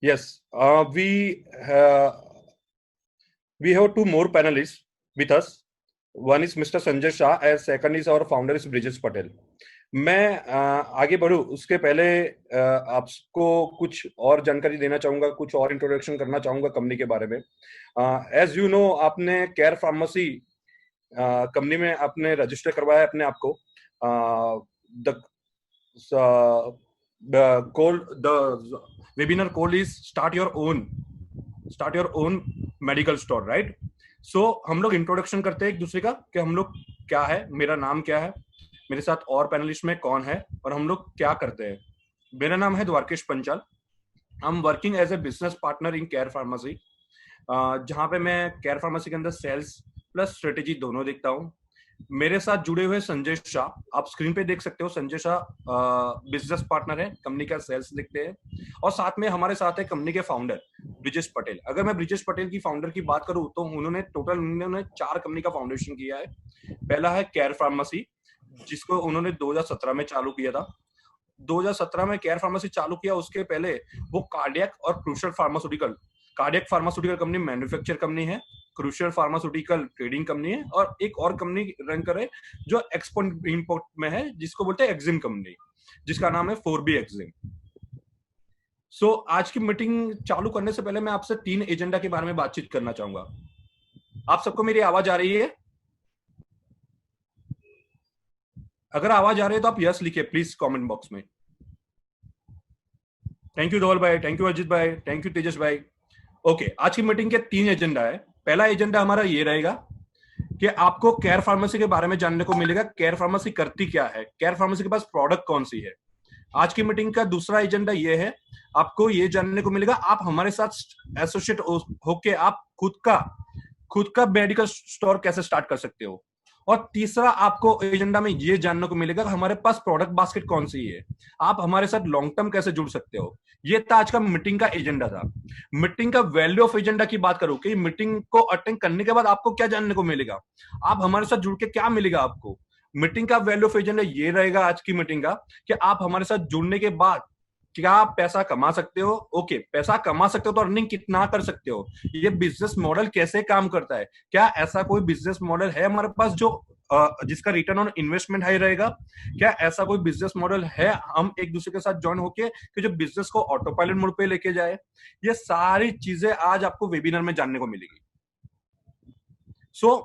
Yes, we have two more panelists with us. One is Mr. Sanjay Shah, and second is our founder is Brijesh Patel. मैं आगे बढ़ूं उसके पहले आपको कुछ और जानकारी देना चाहूंगा, कुछ और इंट्रोडक्शन करना चाहूंगा कंपनी के बारे में। एज यू नो, आपने केयर फार्मेसी कंपनी में आपने रजिस्टर करवाया अपने आप को। The the webinar code is start your own medical store, right? So हम लोग इंट्रोडक्शन करते हैं एक दूसरे का कि हम लोग क्या है, मेरा नाम क्या है, मेरे साथ और पैनलिस्ट में कौन है और हम लोग क्या करते हैं। मेरा नाम है Dwarkesh Panchal. I am working as a business partner in care pharmacy, जहां पे मैं केयर फार्मेसी के अंदर सेल्स प्लस स्ट्रेटेजी दोनों देखता हूँ। मेरे साथ जुड़े हुए संजय शाह, आप स्क्रीन पे देख सकते हो। संजय शाह बिजनेस पार्टनर है, कंपनी का सेल्स देखते हैं। और साथ में हमारे साथ है कंपनी के फाउंडर ब्रिजेश पटेल। अगर मैं ब्रिजेश पटेल की फाउंडर की बात करूं तो उन्होंने 4 कंपनी का फाउंडेशन किया है। पहला है केयर फार्मेसी, जिसको उन्होंने 2017 में चालू किया था। 2017 में केयर फार्मेसी चालू किया, उसके पहले वो कार्डियक और crucial pharmaceutical company manufacture company है, क्रूशियल फार्मास्यूटिकल ट्रेडिंग कंपनी है, और एक और कंपनी रन करे जो एक्सपोर्ट इंपोर्ट में है, जिसको बोलते हैं एक्जिम कंपनी, जिसका नाम है 4B एक्जिम। सो आज की मीटिंग चालू करने से पहले मैं आपसे 3 एजेंडा के बारे में बातचीत करना चाहूंगा। आप सबको मेरी आवाज आ रही है? अगर आवाज आ रही है तो आप यस लिखिए प्लीज कमेंट बॉक्स में। थैंक यू धवल भाई, थैंक यू अजित भाई, थैंक यू तेजस भाई। ओके, आज की मीटिंग के 3 एजेंडा है। पहला एजेंडा हमारा ये रहेगा कि आपको केयर फार्मेसी के बारे में जानने को मिलेगा, केयर फार्मेसी करती क्या है, केयर फार्मेसी के पास प्रोडक्ट कौन सी है। आज की मीटिंग का दूसरा एजेंडा ये है, आपको ये जानने को मिलेगा आप हमारे साथ एसोसिएट होके आप खुद का मेडिकल स्टोर कैसे स्टार्ट कर सकते हो। और तीसरा आपको एजेंडा में ये जानने को मिलेगा हमारे पास प्रोडक्ट बास्केट कौन सी है, आप हमारे साथ लॉन्ग टर्म कैसे जुड़ सकते हो। ये था आज का मीटिंग का एजेंडा था। मीटिंग का वैल्यू ऑफ एजेंडा की बात करूं कि मीटिंग को अटेंड करने के बाद आपको क्या जानने को मिलेगा, आप हमारे साथ जुड़ के क्या मिलेगा आपको। मीटिंग का वैल्यू ऑफ एजेंडा ये रहेगा आज की मीटिंग का कि आप हमारे साथ जुड़ने के बाद क्या पैसा कमा सकते हो। ओके, पैसा कमा सकते हो तो अर्निंग कितना कर सकते हो, ये बिजनेस मॉडल कैसे काम करता है, क्या ऐसा कोई बिजनेस मॉडल है हमारे पास जो जिसका रिटर्न ऑन इन्वेस्टमेंट हाई रहेगा, क्या ऐसा कोई बिजनेस मॉडल है हम एक दूसरे के साथ ज्वाइन होके कि जो बिजनेस को ऑटो पायलट मोड पे लेके जाए। ये सारी चीजें आज आपको वेबिनार में जानने को मिलेगी।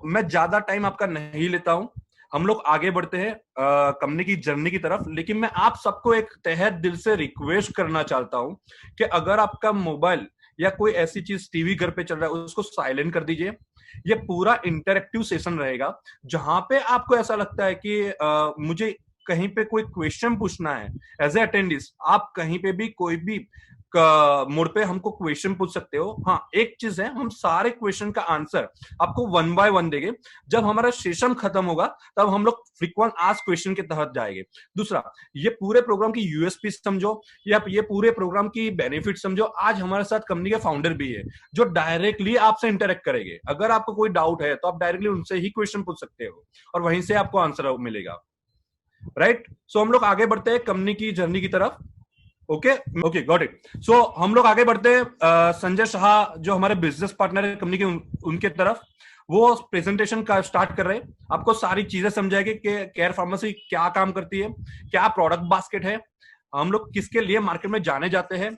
मैं ज्यादा टाइम आपका नहीं लेता हूं, हम लोग आगे बढ़ते हैं कंपनी की जर्नी की तरफ। लेकिन मैं आप सबको एक तहे दिल से रिक्वेस्ट करना चाहता हूं कि अगर आपका मोबाइल या कोई ऐसी चीज टीवी घर पे चल रहा है उसको साइलेंट कर दीजिए। ये पूरा इंटरेक्टिव सेशन रहेगा, जहां पे आपको ऐसा लगता है कि मुझे कहीं पे कोई क्वेश्चन पूछना है एज ए अटेंडिस, आप कहीं पे भी कोई भी मोड पे हमको क्वेश्चन पूछ सकते हो। हाँ, एक चीज है, हम सारे क्वेश्चन का आंसर आपको 1 बाय 1 देंगे। जब हमारा सेशन खत्म होगा तब हम लोग फ्रीक्वेंट आस्क क्वेश्चन के तहत जाएंगे। दूसरा, ये पूरे प्रोग्राम की यूएसपी समझो, या ये पूरे प्रोग्राम की बेनिफिट समझो। आज हमारे साथ कंपनी के फाउंडर भी है जो डायरेक्टली आपसे इंटरेक्ट करेंगे। अगर आपको कोई डाउट है तो आप डायरेक्टली उनसे ही क्वेश्चन पूछ सकते हो और वहीं से आपको आंसर मिलेगा, राइट? सो हम लोग आगे बढ़ते हैं कंपनी की जर्नी की तरफ। Okay, got it. सो हम लोग आगे बढ़ते हैं संजय शाह जो हमारे बिजनेस पार्टनर है कंपनी के, उनके तरफ। वो प्रेजेंटेशन का स्टार्ट कर रहे हैं, आपको सारी चीजें समझाएंगे कि केयर फार्मेसी क्या काम करती है, क्या प्रोडक्ट बास्केट है, हम लोग किसके लिए मार्केट में जाने जाते हैं,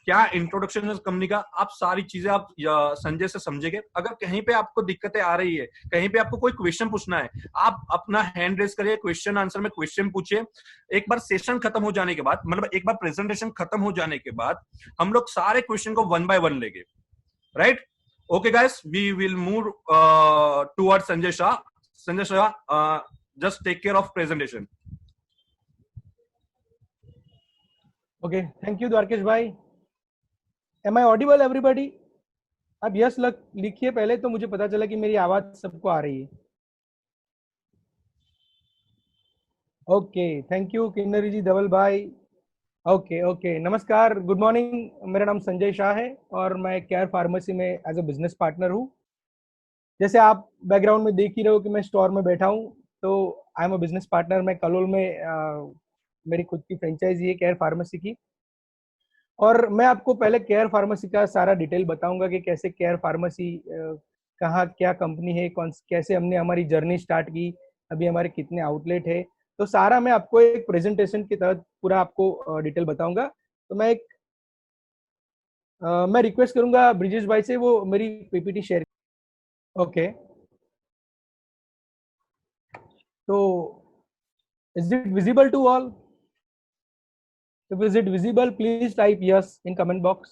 क्या इंट्रोडक्शन है कंपनी का। आप सारी चीजें आप संजय से समझेंगे। अगर कहीं पे आपको दिक्कतें आ रही है, कहीं पे आपको कोई क्वेश्चन पूछना है, आप अपना हैंड रेज करिए, क्वेश्चन आंसर में क्वेश्चन पूछिए। एक बार सेशन खत्म हो जाने के बाद, मतलब एक बार प्रेजेंटेशन खत्म हो जाने के बाद हम लोग सारे क्वेश्चन को 1 बाय 1 लेंगे, राइट? Okay guys, we will move toward Sanjay Shah. Sanjay Shah, just take care of presentation. Okay, thank you Dwarkesh भाई। Am I audible everybody? आप यस लिखिए पहले, तो मुझे पता चला कि मेरी आवाज सबको आ रही है। ओके, थैंक यू किन्नरी जी, धवल भाई। ओके, नमस्कार, गुड मॉर्निंग। मेरा नाम संजय शाह है और मैं केयर फार्मेसी में एज अ बिजनेस पार्टनर हूँ। जैसे आप बैकग्राउंड में देख ही रहे हो कि मैं स्टोर में बैठा हूँ, तो I am a business partner. मैं कलोल में मेरी खुद की फ्रेंचाइजी है केयर फार्मेसी की। और मैं आपको पहले केयर फार्मेसी का सारा डिटेल बताऊंगा कि कैसे केयर फार्मेसी, कहाँ क्या कंपनी है, कौन कैसे हमने हमारी जर्नी स्टार्ट की, अभी हमारे कितने आउटलेट है। तो सारा मैं आपको एक प्रेजेंटेशन के तहत पूरा आपको डिटेल बताऊंगा। तो मैं रिक्वेस्ट करूंगा ब्रिजेश भाई से वो मेरी पीपीटी शेयर। ओके, तो is it visible to all? If is it visible, please type yes in comment box.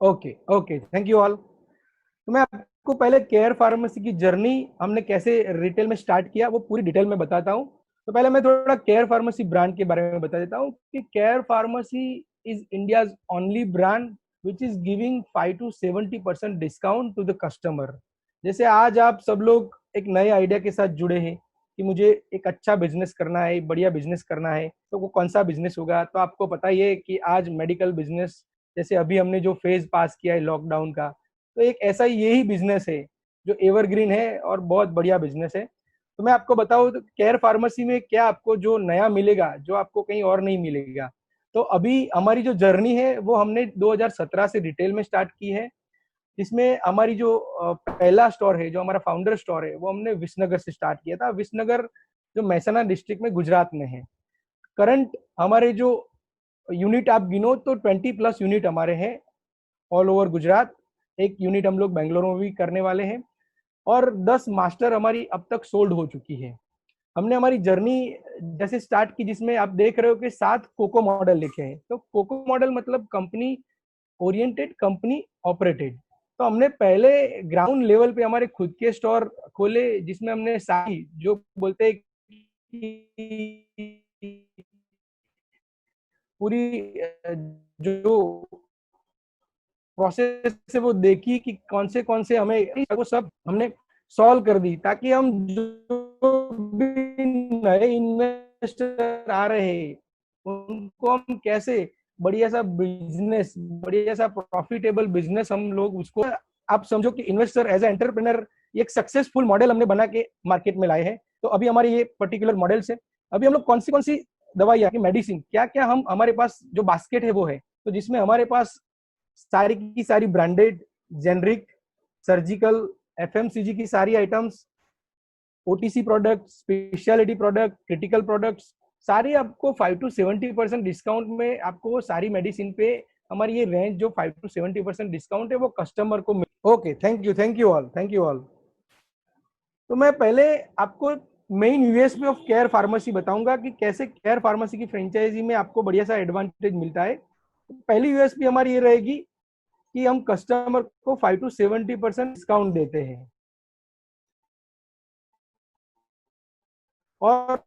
Okay okay, thank you all. तो मैं आपको पहले केयर फार्मेसी की जर्नी हमने कैसे रिटेल में स्टार्ट किया वो पूरी डिटेल में बताता हूँ। तो पहले मैं थोड़ा केयर फार्मेसी ब्रांड के बारे में बता देता हूँ कि care pharmacy is India's only brand which is giving 5 to 70% discount to the customer. जैसे आज आप सब लोग एक नए आइडिया के साथ जुड़े हैं कि मुझे एक अच्छा बिजनेस करना है, बढ़िया बिजनेस करना है, तो वो कौन सा बिजनेस होगा? तो आपको पता ही है कि आज मेडिकल बिजनेस, जैसे अभी हमने जो फेज पास किया है लॉकडाउन का, तो एक ऐसा ही यही बिजनेस है जो एवरग्रीन है और बहुत बढ़िया बिजनेस है। तो मैं आपको बताऊं तो केयर फार्मेसी में क्या आपको जो नया मिलेगा जो आपको कहीं और नहीं मिलेगा। तो अभी हमारी जो जर्नी है वो हमने 2017 से रिटेल में स्टार्ट की है। इसमें हमारी जो पहला स्टोर है, जो हमारा फाउंडर स्टोर है, वो हमने विसनगर से स्टार्ट किया था। विसनगर जो महसाना डिस्ट्रिक्ट में गुजरात में है। करंट हमारे जो यूनिट आप गिनो तो 20+ यूनिट हमारे हैं ऑल ओवर गुजरात। एक यूनिट हम लोग बेंगलोर में भी करने वाले हैं और 10 मास्टर हमारी अब तक सोल्ड हो चुकी है। हमने हमारी जर्नी जैसे स्टार्ट की जिसमें आप देख रहे हो कि 7 कोको मॉडल लिखे हैं। तो कोको मॉडल मतलब कंपनी ओरिएंटेड, कंपनी ऑपरेटेड। तो हमने पहले ग्राउंड लेवल पे हमारे खुद के स्टोर खोले जिसमें हमने सारी जो बोलते हैं पूरी जो प्रोसेस से वो देखी कि कौन से हमें वो सब हमने सॉल्व कर दी, ताकि हम जो भी नए इन्वेस्टर आ रहे हैं उनको हम कैसे बढ़िया सा प्रॉफिटेबल बिजनेस हम लोग उसको, आप समझो कि इन्वेस्टर एज ए एंटरप्रेनर एक सक्सेसफुल मॉडल हमने बना के मार्केट में लाए हैं। तो अभी हमारे ये पर्टिकुलर मॉडल्स है। अभी हम लोग कौन सी दवाइयाँ की मेडिसिन क्या क्या हम हमारे पास जो बास्केट है वो है, तो जिसमें हमारे पास सारी की सारी ब्रांडेड, जेनरिक, सर्जिकल, एफएमसीजी की सारी items, OTC product, speciality product, critical products, सारी आपको 5 to 70% डिस्काउंट में आपको सारी मेडिसिन पे हमारी ये रेंज जो 5 to 70% डिस्काउंट है वो कस्टमर को मिल। Okay, thank you all, thank you all. तो मैं पहले आपको main USP of Care Pharmacy बताऊंगा कि कैसे केयर फार्मेसी की फ्रेंचाइजी में आपको बढ़िया सा एडवांटेज मिलता है। पहली यूएसपी हमारी ये रहेगी कि हम कस्टमर को 5 to 70% डिस्काउंट देते हैं। और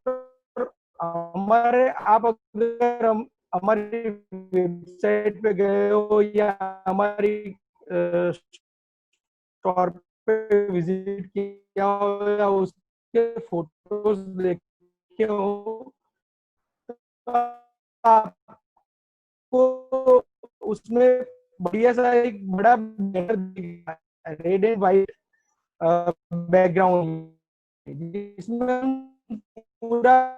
हमारे आप अगर हम हमारी वेबसाइट पे गए हो या हमारी स्टोर पे विजिट किया हो या उसके फोटोज देखे हो, तो आपको उसमें बढ़िया सा एक बड़ा रेड एंड व्हाइट बैकग्राउंड जिसमें हम पूरा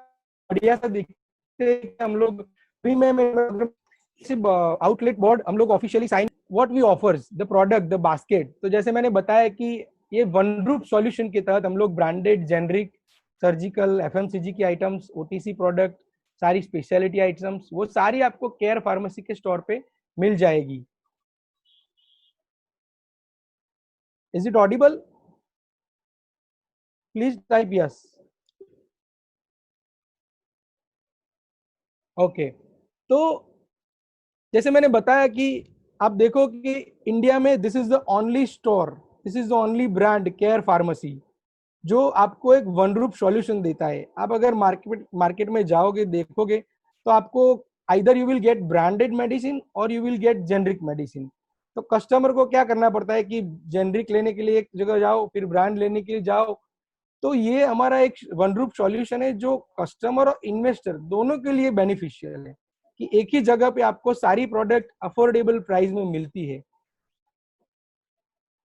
बढ़िया सा दिखते हम लोग भी में आउटलेट बोर्ड हम लोग officially sign what we offers the product the basket. तो जैसे मैंने बताया कि ये वन रूप सॉल्यूशन के तहत हम लोग ब्रांडेड, जेनरिक, सर्जिकल, एफएमसीजी की आइटम्स, ओटीसी प्रोडक्ट, सारी स्पेशलिटी आइटम्स वो सारी आपको केयर फार्मेसी के स्टोर पे मिल जाएगी। Is it Audible? Please type yes. Okay, तो जैसे मैंने बताया कि आप देखो कि इंडिया में this is the only store, this is the only brand care pharmacy जो आपको एक वन रूप सॉल्यूशन देता है। आप अगर मार्केट में जाओगे देखोगे तो आपको either you will get branded medicine or you will get generic medicine. तो कस्टमर को क्या करना पड़ता है कि जेनरिक लेने के लिए एक जगह जाओ, फिर ब्रांड लेने के लिए जाओ। तो ये हमारा एक वन रूप सॉल्यूशन है जो कस्टमर और इन्वेस्टर दोनों के लिए बेनिफिशियल है कि एक ही जगह पे आपको सारी प्रोडक्ट अफोर्डेबल प्राइस में मिलती है।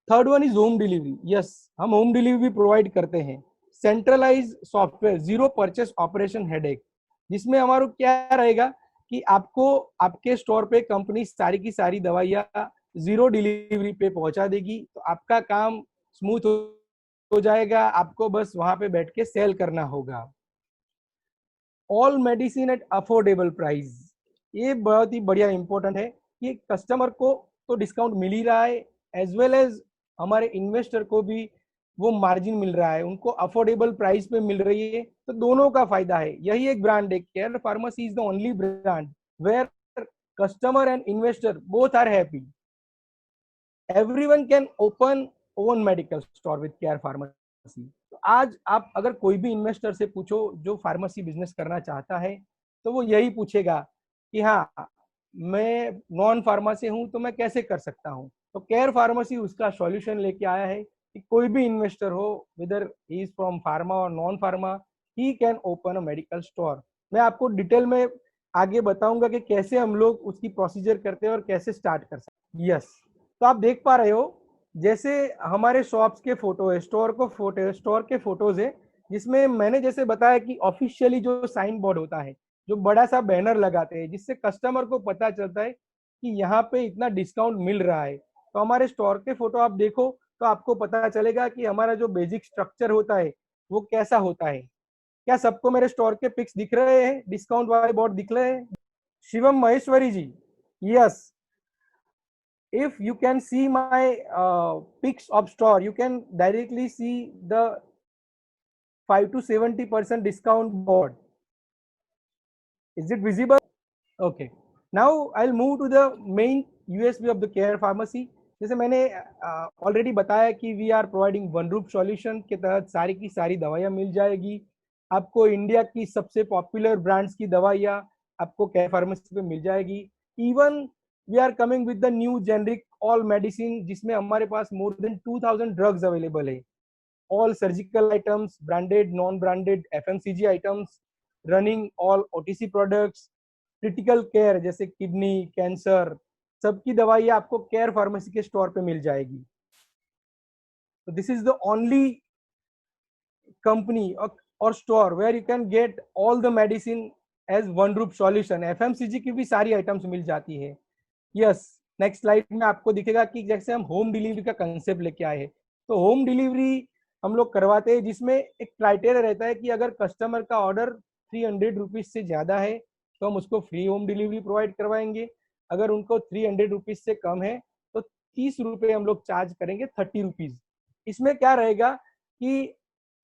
Third one is home delivery. Yes, हम होम डिलीवरी प्रोवाइड करते हैं। Centralize software, zero purchase operation headache, जिसमें हमारा क्या रहेगा कि आपको आपके स्टोर पे कंपनी सारी की सारी दवाइयाँ 0 डिलीवरी पे पहुंचा देगी, तो आपका काम स्मूथ हो जाएगा, आपको बस वहां पे बैठ के सेल करना होगा। All medicine at affordable price, ये बहुत ही बढ़िया इंपॉर्टेंट है कि कस्टमर को तो डिस्काउंट मिल ही रहा है, एज वेल एज हमारे इन्वेस्टर को भी वो मार्जिन मिल रहा है, उनको अफोर्डेबल प्राइस पे मिल रही है, तो दोनों का फायदा है। यही एक ब्रांड है, care pharmacy is the only brand where customer and investor both are happy. Everyone can open own medical store with care pharmacy. तो आज आप अगर कोई भी इन्वेस्टर से पूछो जो फार्मेसी बिजनेस करना चाहता है, तो वो यही पूछेगा कि हाँ, मैं नॉन फार्मा से हूं तो मैं कैसे कर सकता हूं। तो केयर फार्मेसी उसका सॉल्यूशन लेके आया है कि कोई भी इन्वेस्टर हो, whether he is from pharma or non pharma, he can open a medical store. मैं आपको डिटेल में आगे बताऊंगा कि कैसे हम लोग उसकी प्रोसीजर करते हैं और कैसे स्टार्ट कर सकते हैं। यस, तो आप देख पा रहे हो जैसे हमारे शॉप्स के फोटो है, स्टोर के फोटोज है, जिसमें मैंने जैसे बताया कि ऑफिशियली जो साइन बोर्ड होता है, जो बड़ा सा बैनर लगाते हैं जिससे कस्टमर को पता चलता है कि यहाँ पे इतना डिस्काउंट मिल रहा है। तो हमारे स्टोर के फोटो आप देखो तो आपको पता चलेगा कि हमारा जो बेसिक स्ट्रक्चर होता है वो कैसा होता है। क्या सबको मेरे स्टोर के पिक्स दिख रहे हैं, डिस्काउंट वाले बोर्ड दिख रहे हैं? शिवम महेश्वरी जी, yes, if you can see my pics of store, you can directly see the 5 to 70% discount board. Is it visible? Okay, now I'll move to the main USP of the care pharmacy. जैसे मैंने already बताया कि we are providing one roof solution के तहत सारी की सारी दवाइयाँ मिल जाएगी आपको। इंडिया की सबसे पॉपुलर ब्रांड्स की दवाइयाँ आपको केयर फार्मेसी पे मिल जाएगी। Even we are coming with the new generic all medicine, जिसमें हमारे पास मोर देन 2000 ड्रग्स अवेलेबल है। All surgical items, branded non branded FMCG items, running all OTC products, critical care जैसे किडनी, कैंसर, सबकी दवाई आपको केयर फार्मेसी के store पे मिल जाएगी। तो this is the only company और store where you can get all the medicine as one रूप सॉल्यूशन। एफएमसीजी की भी सारी आइटम्स मिल जाती है। यस, नेक्स्ट स्लाइड में आपको दिखेगा कि जैसे हम होम डिलीवरी का कंसेप्ट लेके आए हैं, तो होम डिलीवरी हम लोग करवाते हैं जिसमें एक क्राइटेरिया रहता है कि अगर कस्टमर का ऑर्डर 300 रुपीज से ज्यादा है तो हम उसको फ्री होम डिलीवरी प्रोवाइड करवाएंगे। अगर उनको 300 रुपीज से कम है तो 30 रुपये हम लोग चार्ज करेंगे, 30 रुपीज। इसमें क्या रहेगा कि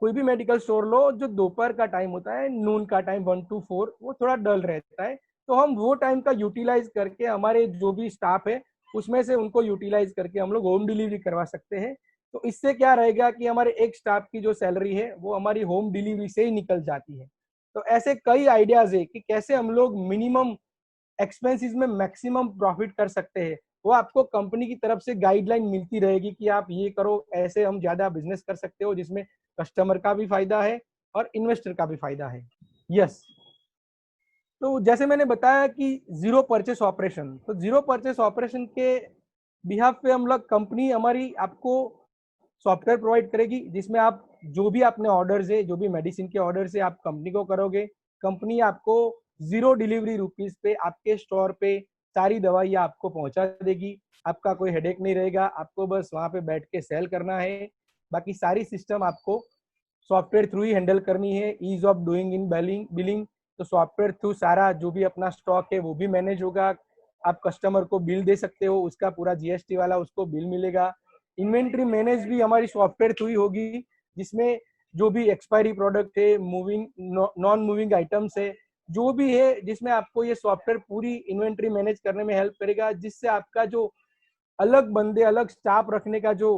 कोई भी मेडिकल स्टोर लो, जो दोपहर का टाइम होता है, नून का टाइम 1 to 4, वो थोड़ा डल रहता है, तो हम वो टाइम का यूटिलाइज करके हमारे जो भी स्टाफ है उसमें से उनको यूटिलाइज करके हम लोग होम डिलीवरी करवा सकते हैं। तो इससे क्या रहेगा कि हमारे एक स्टाफ की जो सैलरी है वो हमारी होम डिलीवरी से ही निकल जाती है। तो ऐसे कई आइडियाज है कि कैसे हम लोग मिनिमम एक्सपेंसेस में मैक्सिमम प्रॉफिट कर सकते हैं। वो आपको कंपनी की तरफ से गाइडलाइन मिलती रहेगी कि आप ये करो, ऐसे हम ज्यादा बिजनेस कर सकते हो जिसमें कस्टमर का भी फायदा है और इन्वेस्टर का भी फायदा है। यस, तो जैसे मैंने बताया कि जीरो परचेस ऑपरेशन, तो जीरो परचेस ऑपरेशन के बिहाफ पे हम लोग कंपनी हमारी आपको सॉफ्टवेयर प्रोवाइड करेगी जिसमें आप जो भी आपने ऑर्डर्स है, जो भी मेडिसिन के ऑर्डर्स है, आप कंपनी को करोगे, कंपनी आपको 0 डिलीवरी रुपीज पे आपके स्टोर पे सारी दवाइयाँ आपको पहुंचा देगी। आपका कोई हेडेक नहीं रहेगा, आपको बस वहां पे बैठ के सेल करना है। बाकी सारी सिस्टम आपको सॉफ्टवेयर थ्रू ही हैंडल करनी है। Ease of doing in billing, तो सॉफ्टवेयर थ्रू सारा जो भी अपना स्टॉक है वो भी मैनेज होगा। आप कस्टमर को बिल दे सकते हो, उसका पूरा जीएसटी वाला उसको बिल मिलेगा। इन्वेंट्री मैनेज भी हमारी सॉफ्टवेयर थ्रू ही होगी, जिसमें जो भी एक्सपायरी प्रोडक्ट है, मूविंग नॉन मूविंग आइटम्स है, जो भी है, जिसमें आपको ये सॉफ्टवेयर पूरी इन्वेंट्री मैनेज करने में हेल्प करेगा, जिससे आपका जो अलग बंदे, अलग स्टाफ रखने का जो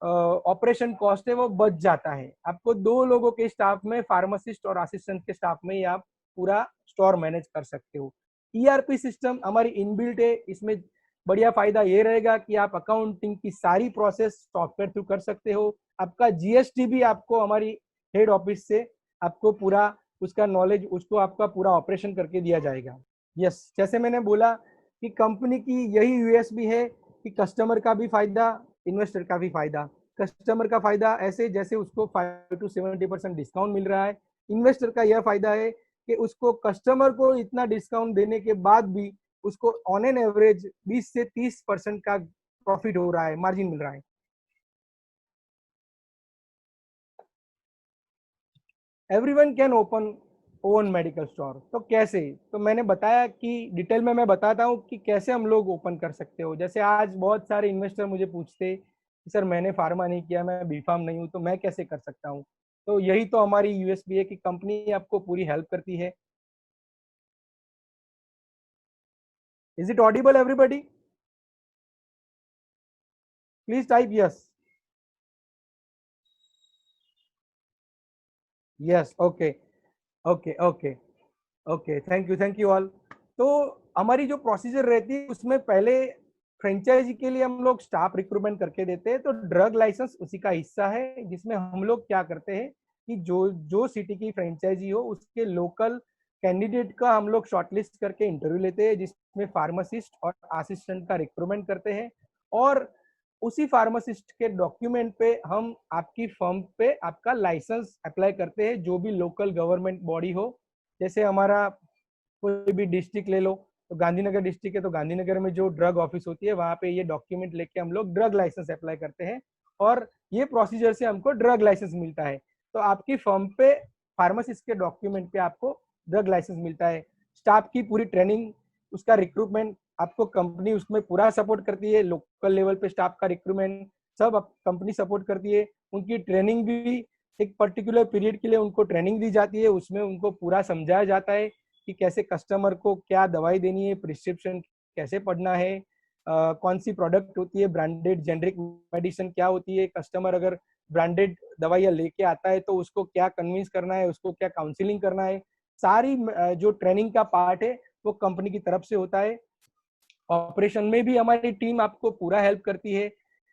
ऑपरेशन कॉस्ट है वो बच जाता है। आपको 2 लोगों के स्टाफ में, फार्मासिस्ट और असिस्टेंट के स्टाफ में ही आप पूरा स्टोर मैनेज कर सकते हो। ईआरपी सिस्टम हमारी इनबिल्ट है, इसमें बढ़िया फायदा ये रहेगा कि आप अकाउंटिंग की सारी प्रोसेस सॉफ्टवेयर थ्रू कर सकते हो। आपका जीएसटी भी आपको हमारी हेड ऑफिस से आपको पूरा उसका नॉलेज, उसको आपका पूरा ऑपरेशन करके दिया जाएगा। यस, जैसे मैंने बोला कि कंपनी की यही यूएसपी है कि कस्टमर का भी फायदा, इन्वेस्टर का भी फायदा। कस्टमर का फायदा ऐसे जैसे उसको 5 to 70% डिस्काउंट मिल रहा है। इन्वेस्टर का यह फायदा है कि उसको कस्टमर को इतना डिस्काउंट देने के बाद भी उसको ऑन एन एवरेज 20 से 30% का प्रॉफिट हो रहा है, मार्जिन मिल रहा है। Everyone can open own medical store. तो कैसे? तो मैंने बताया कि डिटेल में मैं बताता हूँ कि कैसे हम लोग ओपन कर सकते हो। जैसे आज बहुत सारे इन्वेस्टर मुझे पूछते कि सर मैंने फार्मा नहीं किया, मैं बी फार्म नहीं हूँ, तो मैं कैसे कर सकता हूँ? तो यही तो हमारी यूएसपी है कि कंपनी आपको पूरी हेल्प करती है। Is it Audible everybody? Please type yes. Yes, okay okay okay okay, thank you all. तो हमारी जो प्रोसीजर रहती है उसमें पहले फ्रेंचाइजी के लिए हम लोग स्टाफ रिक्रूटमेंट करके देते हैं, तो ड्रग लाइसेंस उसी का हिस्सा है, जिसमें हम लोग क्या करते हैं कि जो जो सिटी की फ्रेंचाइजी हो उसके लोकल कैंडिडेट का हम लोग शॉर्टलिस्ट करके इंटरव्यू लेते हैं, जिसमें फार्मासिस्ट और असिस्टेंट का रिक्रूटमेंट करते हैं, और उसी फार्मासिस्ट के डॉक्यूमेंट पे हम आपकी फर्म पे आपका लाइसेंस अप्लाई करते हैं, जो भी लोकल गवर्नमेंट बॉडी हो। जैसे हमारा कोई भी डिस्ट्रिक्ट ले लो, तो गांधीनगर डिस्ट्रिक्ट है तो गांधीनगर में जो ड्रग ऑफिस होती है वहां पे ये डॉक्यूमेंट लेके हम लोग ड्रग लाइसेंस अप्लाई करते हैं, और ये प्रोसीजर से हमको ड्रग लाइसेंस मिलता है। तो आपकी फर्म पे फार्मासिस्ट के डॉक्यूमेंट पे आपको ड्रग लाइसेंस मिलता है। स्टाफ की पूरी ट्रेनिंग, उसका रिक्रूटमेंट आपको कंपनी उसमें पूरा सपोर्ट करती है। लोकल लेवल पे स्टाफ का रिक्रूटमेंट सब कंपनी सपोर्ट करती है। उनकी ट्रेनिंग भी एक पर्टिकुलर पीरियड के लिए उनको ट्रेनिंग दी जाती है, उसमें उनको पूरा समझाया जाता है कि कैसे कस्टमर को क्या दवाई देनी है, प्रिस्क्रिप्शन कैसे पढ़ना है, कौन सी प्रोडक्ट होती है, ब्रांडेड जेनरिक मेडिसिन क्या होती है, कस्टमर अगर ब्रांडेड दवाइयाँ लेके आता है तो उसको क्या कन्विंस करना है, उसको क्या काउंसलिंग करना है। सारी जो ट्रेनिंग का पार्ट है वो कंपनी की तरफ से होता है। ऑपरेशन में भी हमारी टीम आपको पूरा हेल्प करती है।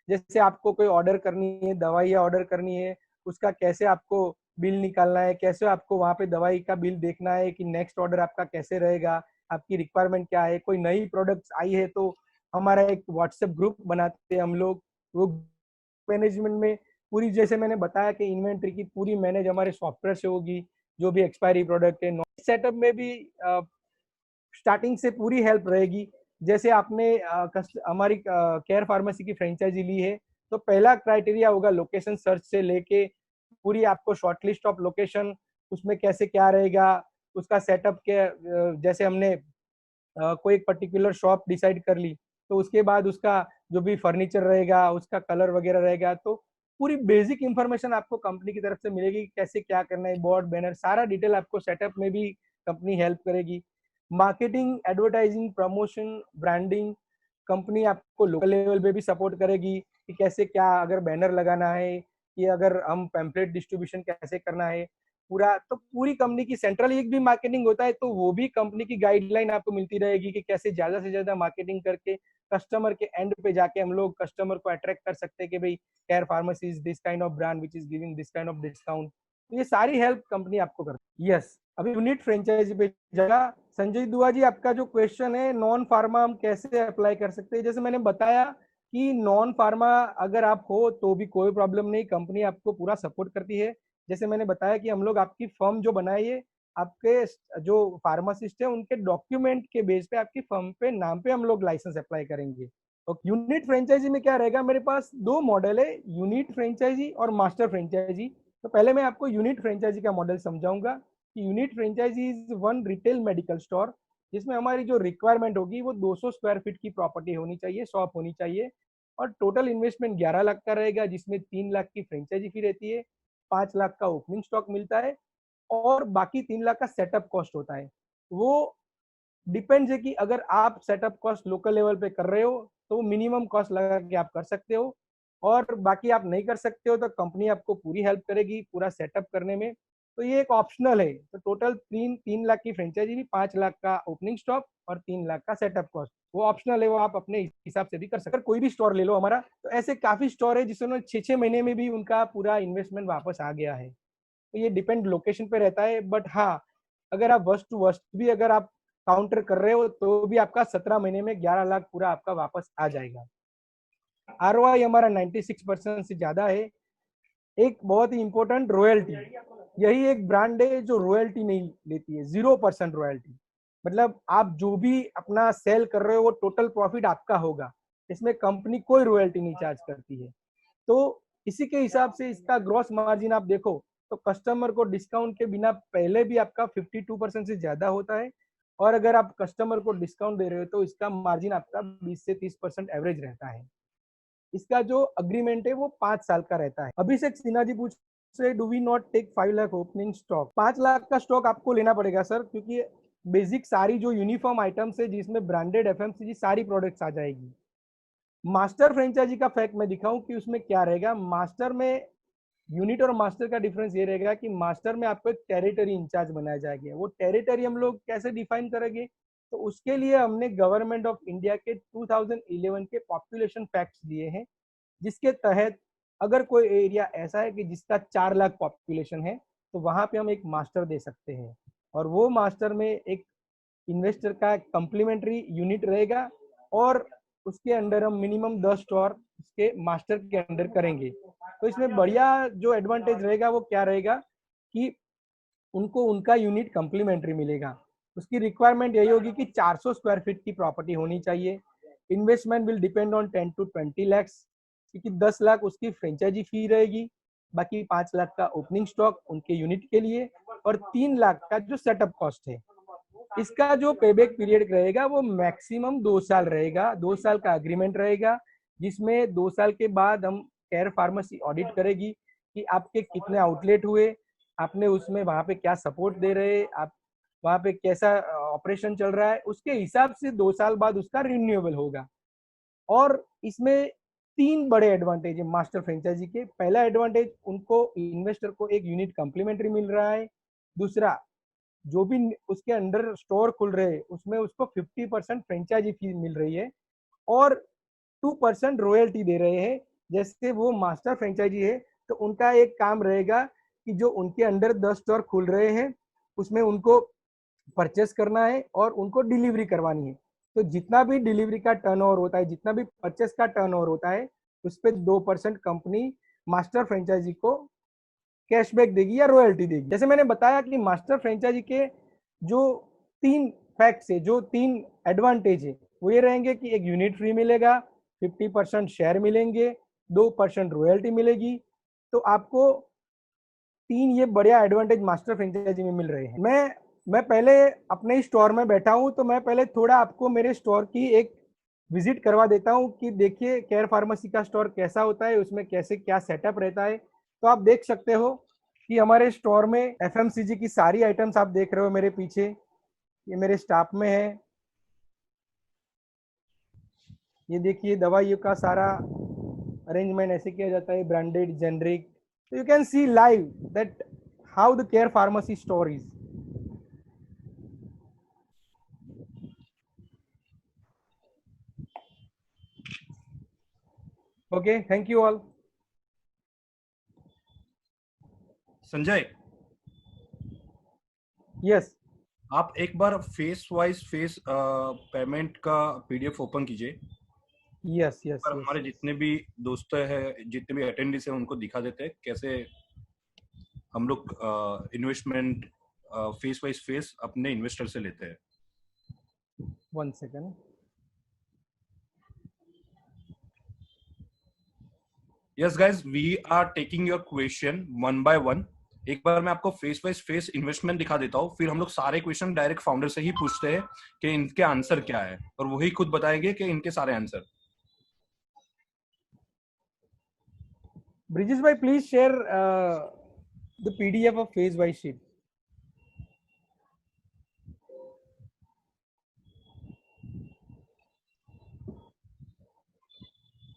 जैसे आपको कोई ऑर्डर करनी है, दवाइयाँ ऑर्डर करनी है, उसका कैसे आपको बिल निकालना है, कैसे आपको वहां पे दवाई का बिल देखना है कि नेक्स्ट ऑर्डर आपका कैसे रहेगा, आपकी रिक्वायरमेंट क्या है। कोई नई प्रोडक्ट्स आई है तो हमारा एक व्हाट्सएप ग्रुप बनाते हैं हम लोग। वो मैनेजमेंट में पूरी, जैसे मैंने बताया कि इन्वेंट्री की पूरी मैनेज हमारे सॉफ्टवेयर से होगी। जो भी एक्सपायरी प्रोडक्ट है, सेटअप में भी स्टार्टिंग से पूरी हेल्प रहेगी। जैसे आपने हमारी केयर फार्मेसी की फ्रेंचाइजी ली है, तो पहला क्राइटेरिया होगा लोकेशन सर्च से लेके पूरी आपको शॉर्टलिस्ट ऑफ लोकेशन, उसमें कैसे क्या रहेगा, उसका सेटअप के जैसे हमने कोई एक पर्टिकुलर शॉप डिसाइड कर ली, तो उसके बाद उसका जो भी फर्नीचर रहेगा, उसका कलर वगैरह रहेगा, तो पूरी बेसिक इंफॉर्मेशन आपको कंपनी की तरफ से मिलेगी, कैसे क्या करना है, बोर्ड बैनर सारा डिटेल आपको सेटअप में भी कंपनी हेल्प करेगी। Marketing, advertising, promotion, branding company आपको लोकल लेवल पे भी सपोर्ट करेगी कि कैसे क्या अगर बैनर लगाना है, कि अगर हम पैम्पलेट डिस्ट्रीब्यूशन कैसे करना है पूरा। तो पूरी कंपनी की सेंट्रल एक भी मार्केटिंग होता है तो वो भी कंपनी की गाइडलाइन आपको मिलती रहेगी कि कैसे ज्यादा से ज्यादा मार्केटिंग करके कस्टमर के एंड पे जाके हम लोग कस्टमर को अट्रैक्ट कर सकते हैं कि भाई care pharmacy is this kind of brand which is giving this kind of discount. तो ये सारी हेल्प कंपनी आपको करती है। यस, अभी यूनिट फ्रेंचाइजी पे जगह। संजय दुआ जी, आपका जो क्वेश्चन है नॉन फार्मा हम कैसे अप्लाई कर सकते हैं, जैसे मैंने बताया कि नॉन फार्मा अगर आप हो तो भी कोई प्रॉब्लम नहीं, कंपनी आपको पूरा सपोर्ट करती है। जैसे मैंने बताया कि हम लोग आपकी फर्म जो बनाई है, आपके जो फार्मासिस्ट है उनके डॉक्यूमेंट के बेस पे आपकी फर्म पे नाम पे हम लोग लाइसेंस अप्लाई करेंगे। तो यूनिट फ्रेंचाइजी में क्या रहेगा, मेरे पास दो मॉडल है, यूनिट फ्रेंचाइजी और मास्टर फ्रेंचाइजी। तो पहले मैं आपको यूनिट फ्रेंचाइजी का मॉडल समझाऊंगा कि unit franchisee is one retail medical store, जिसमें हमारी जो रिक्वायरमेंट होगी वो 200 स्क्वायर फीट की प्रॉपर्टी होनी चाहिए, शॉप होनी चाहिए, और टोटल इन्वेस्टमेंट 11 लाख का रहेगा, जिसमें 3 लाख की फ्रेंचाइजी फी रहती है, 5 लाख का ओपनिंग स्टॉक मिलता है, और बाकी 3 लाख का सेटअप कॉस्ट होता है। वो डिपेंड्स है कि अगर आप सेटअप कॉस्ट लोकल लेवल पे कर रहे हो तो मिनिमम कॉस्ट लगा के आप कर सकते हो, और बाकी आप नहीं कर सकते हो तो कंपनी आपको पूरी हेल्प करेगी पूरा सेटअप करने में। तो ये एक ऑप्शनल है। तो टोटल 3 लाख की फ्रेंचाइजी भी, 5 लाख का ओपनिंग स्टॉक और 3 लाख का सेटअप कॉस्ट, वो ऑप्शनल है, वो आप अपने हिसाब से भी कर सकते हो। कोई भी स्टोर ले लो हमारा, तो ऐसे काफी स्टोर है जिसमें 6-6 महीने में भी उनका पूरा इन्वेस्टमेंट वापस आ गया है। तो ये डिपेंड लोकेशन पे रहता है, बट हाँ, अगर आप वर्स्ट टू वर्स्ट भी अगर आप काउंटर कर रहे हो तो भी आपका 17 महीने में 11 लाख पूरा आपका वापस आ जाएगा। आरओआई हमारा 96% से ज्यादा है। एक बहुत ही इंपॉर्टेंट, रॉयल्टी। यही एक ब्रांड है जो रॉयल्टी नहीं लेती है, 0% रॉयल्टी। मतलब आप जो भी अपना सेल कर रहे हो वो टोटल प्रॉफिट आपका होगा, इसमें कंपनी कोई रॉयल्टी नहीं चार्ज करती है। तो इसी के हिसाब से इसका ग्रॉस मार्जिन आप देखो तो कस्टमर को डिस्काउंट के बिना पहले भी आपका 52% से ज्यादा होता है, और अगर आप कस्टमर को डिस्काउंट दे रहे हो तो इसका मार्जिन आपका 20 से 30% एवरेज रहता है। इसका जो अग्रीमेंट है वो 5 साल का रहता है। अभिषेक सिन्हा जी पूछ रहे, do we not take 5 lakh opening stock? 5 lakh का स्टॉक आपको लेना पड़ेगा सर, क्योंकि बेसिक सारी जो यूनिफॉर्म आइटम्स है जिसमें ब्रांडेड एफएमसीजी सारी प्रोडक्ट्स आ जाएगी। मास्टर फ्रेंचाइजी का फैक्ट मैं दिखाऊं कि उसमें क्या रहेगा। मास्टर में यूनिट और मास्टर का डिफरेंस ये रहेगा कि मास्टर में आपको एक टेरिटरी इंचार्ज बनाया जाएगा। वो टेरिटरी हम लोग कैसे डिफाइन करेंगे, तो उसके लिए हमने गवर्नमेंट ऑफ इंडिया के 2011 के पॉपुलेशन फैक्ट्स दिए हैं, जिसके तहत अगर कोई एरिया ऐसा है कि जिसका 4 लाख पॉपुलेशन है तो वहां पे हम एक मास्टर दे सकते हैं, और वो मास्टर में एक इन्वेस्टर का कम्प्लीमेंट्री यूनिट रहेगा, और उसके अंडर हम मिनिमम 10 स्टोर उसके मास्टर के अंडर करेंगे। तो इसमें बढ़िया जो एडवांटेज रहेगा वो क्या रहेगा कि उनको उनका यूनिट कम्प्लीमेंट्री मिलेगा। उसकी रिक्वायरमेंट यही होगी कि 400 स्क्वायर फीट की प्रॉपर्टी होनी चाहिए। Investment will depend on 10 to 20 lakhs, क्योंकि 10 लाख उसकी फ्रेंचाइजी फी रहेगी, बाकी 5 लाख का ओपनिंग स्टॉक उनके यूनिट के लिए, और 3 लाख का जो सेटअप कॉस्ट है। इसका जो पेबैक पीरियड रहेगा वो मैक्सिमम 2 साल रहेगा। 2 साल का अग्रीमेंट रहेगा, जिसमें 2 साल के बाद हम केयर फार्मेसी ऑडिट करेगी कि आपके कितने आउटलेट हुए, आपने उसमें वहां पे क्या सपोर्ट दे रहे, आप वहां पे कैसा ऑपरेशन चल रहा है, उसके हिसाब से 2 साल बाद उसका रिन्यूएबल होगा। और इसमें 3 बड़े एडवांटेज है मास्टर फ्रेंचाइजी के। पहला एडवांटेज, उनको इन्वेस्टर को एक यूनिट कम्प्लीमेंट्री मिल रहा है। दूसरा, जो भी उसके अंडर स्टोर खुल रहे हैं उसमें उसको 50% फ्रेंचाइजी फी मिल रही है, और 2% रॉयल्टी दे रहे हैं। जैसे वो मास्टर फ्रेंचाइजी है तो उनका एक काम रहेगा कि जो उनके अंडर 10 स्टोर खुल रहे हैं उसमें उनको परचेस करना है और उनको डिलीवरी करवानी है। तो जितना भी डिलीवरी का टर्नओवर होता है, जितना भी परचेस का टर्नओवर होता है, उस पर 2% कंपनी मास्टर फ्रेंचाइजी को कैशबैक देगी या रॉयल्टी देगी। जैसे मैंने बताया कि मास्टर फ्रेंचाइजी के जो 3 फैक्ट्स है, जो 3 एडवांटेज है, वो ये रहेंगे कि एक यूनिट फ्री मिलेगा, 50% शेयर मिलेंगे, 2% रॉयल्टी मिलेगी। तो आपको 3 ये बढ़िया एडवांटेज मास्टर फ्रेंचाइजी में मिल रहे हैं। मैं पहले अपने स्टोर में बैठा हूं, तो मैं पहले थोड़ा आपको मेरे स्टोर की एक विजिट करवा देता हूं कि देखिए केयर फार्मेसी का स्टोर कैसा होता है, उसमें कैसे क्या सेटअप रहता है। तो आप देख सकते हो कि हमारे स्टोर में एफएमसीजी की सारी आइटम्स आप देख रहे हो मेरे पीछे, ये मेरे स्टाफ में है। ये देखिए दवाइयों का सारा अरेंजमेंट ऐसे किया जाता है, ब्रांडेड जेनरिक। तो you can see live that how the care pharmacy store is. Okay, thank you all. Sanjay, yes आप एक बार फेस वाइज फेस पेमेंट का पीडीएफ ओपन कीजिए। यस यस पर यस हमारे जितने भी दोस्त हैं, जितने भी अटेंडीज हैं, उनको दिखा देते हैं कैसे हम लोग इन्वेस्टमेंट फेस वाइज फेस अपने इन्वेस्टर से लेते हैं। 1 second. Yes guys, we are taking your question one by one. एक बार मैं आपको फेस वाइज फेस इन्वेस्टमेंट दिखा देता हूँ, फिर हम लोग सारे क्वेश्चन डायरेक्ट फाउंडर से ही पूछते हैं कि इनके आंसर क्या है, और वही खुद बताएंगे कि इनके सारे आंसर। ब्रिजेश भाई, please share the PDF of phase wise sheet.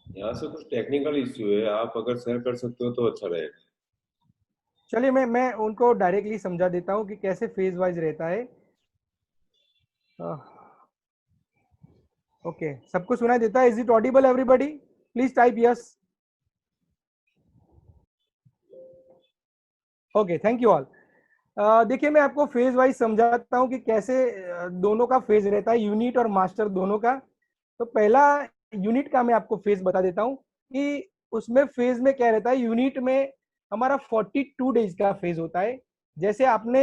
यहाँ से कुछ टेक्निकल इश्यू है, आप अगर शेयर कर सकते हो तो अच्छा रहेगा। चलिए मैं उनको डायरेक्टली समझा देता हूँ कि कैसे फेज वाइज रहता है। ओके, सबको सुनाई देता है? Is it Audible everybody? Please type yes. Okay, thank you all. देखिए मैं आपको फेज वाइज समझाता हूँ कि कैसे दोनों का फेज रहता है, यूनिट और मास्टर दोनों का। तो पहला यूनिट का मैं आपको फेज बता देता हूँ कि उसमें फेज में क्या रहता है। यूनिट में हमारा 42 डेज का फेज होता है, जैसे आपने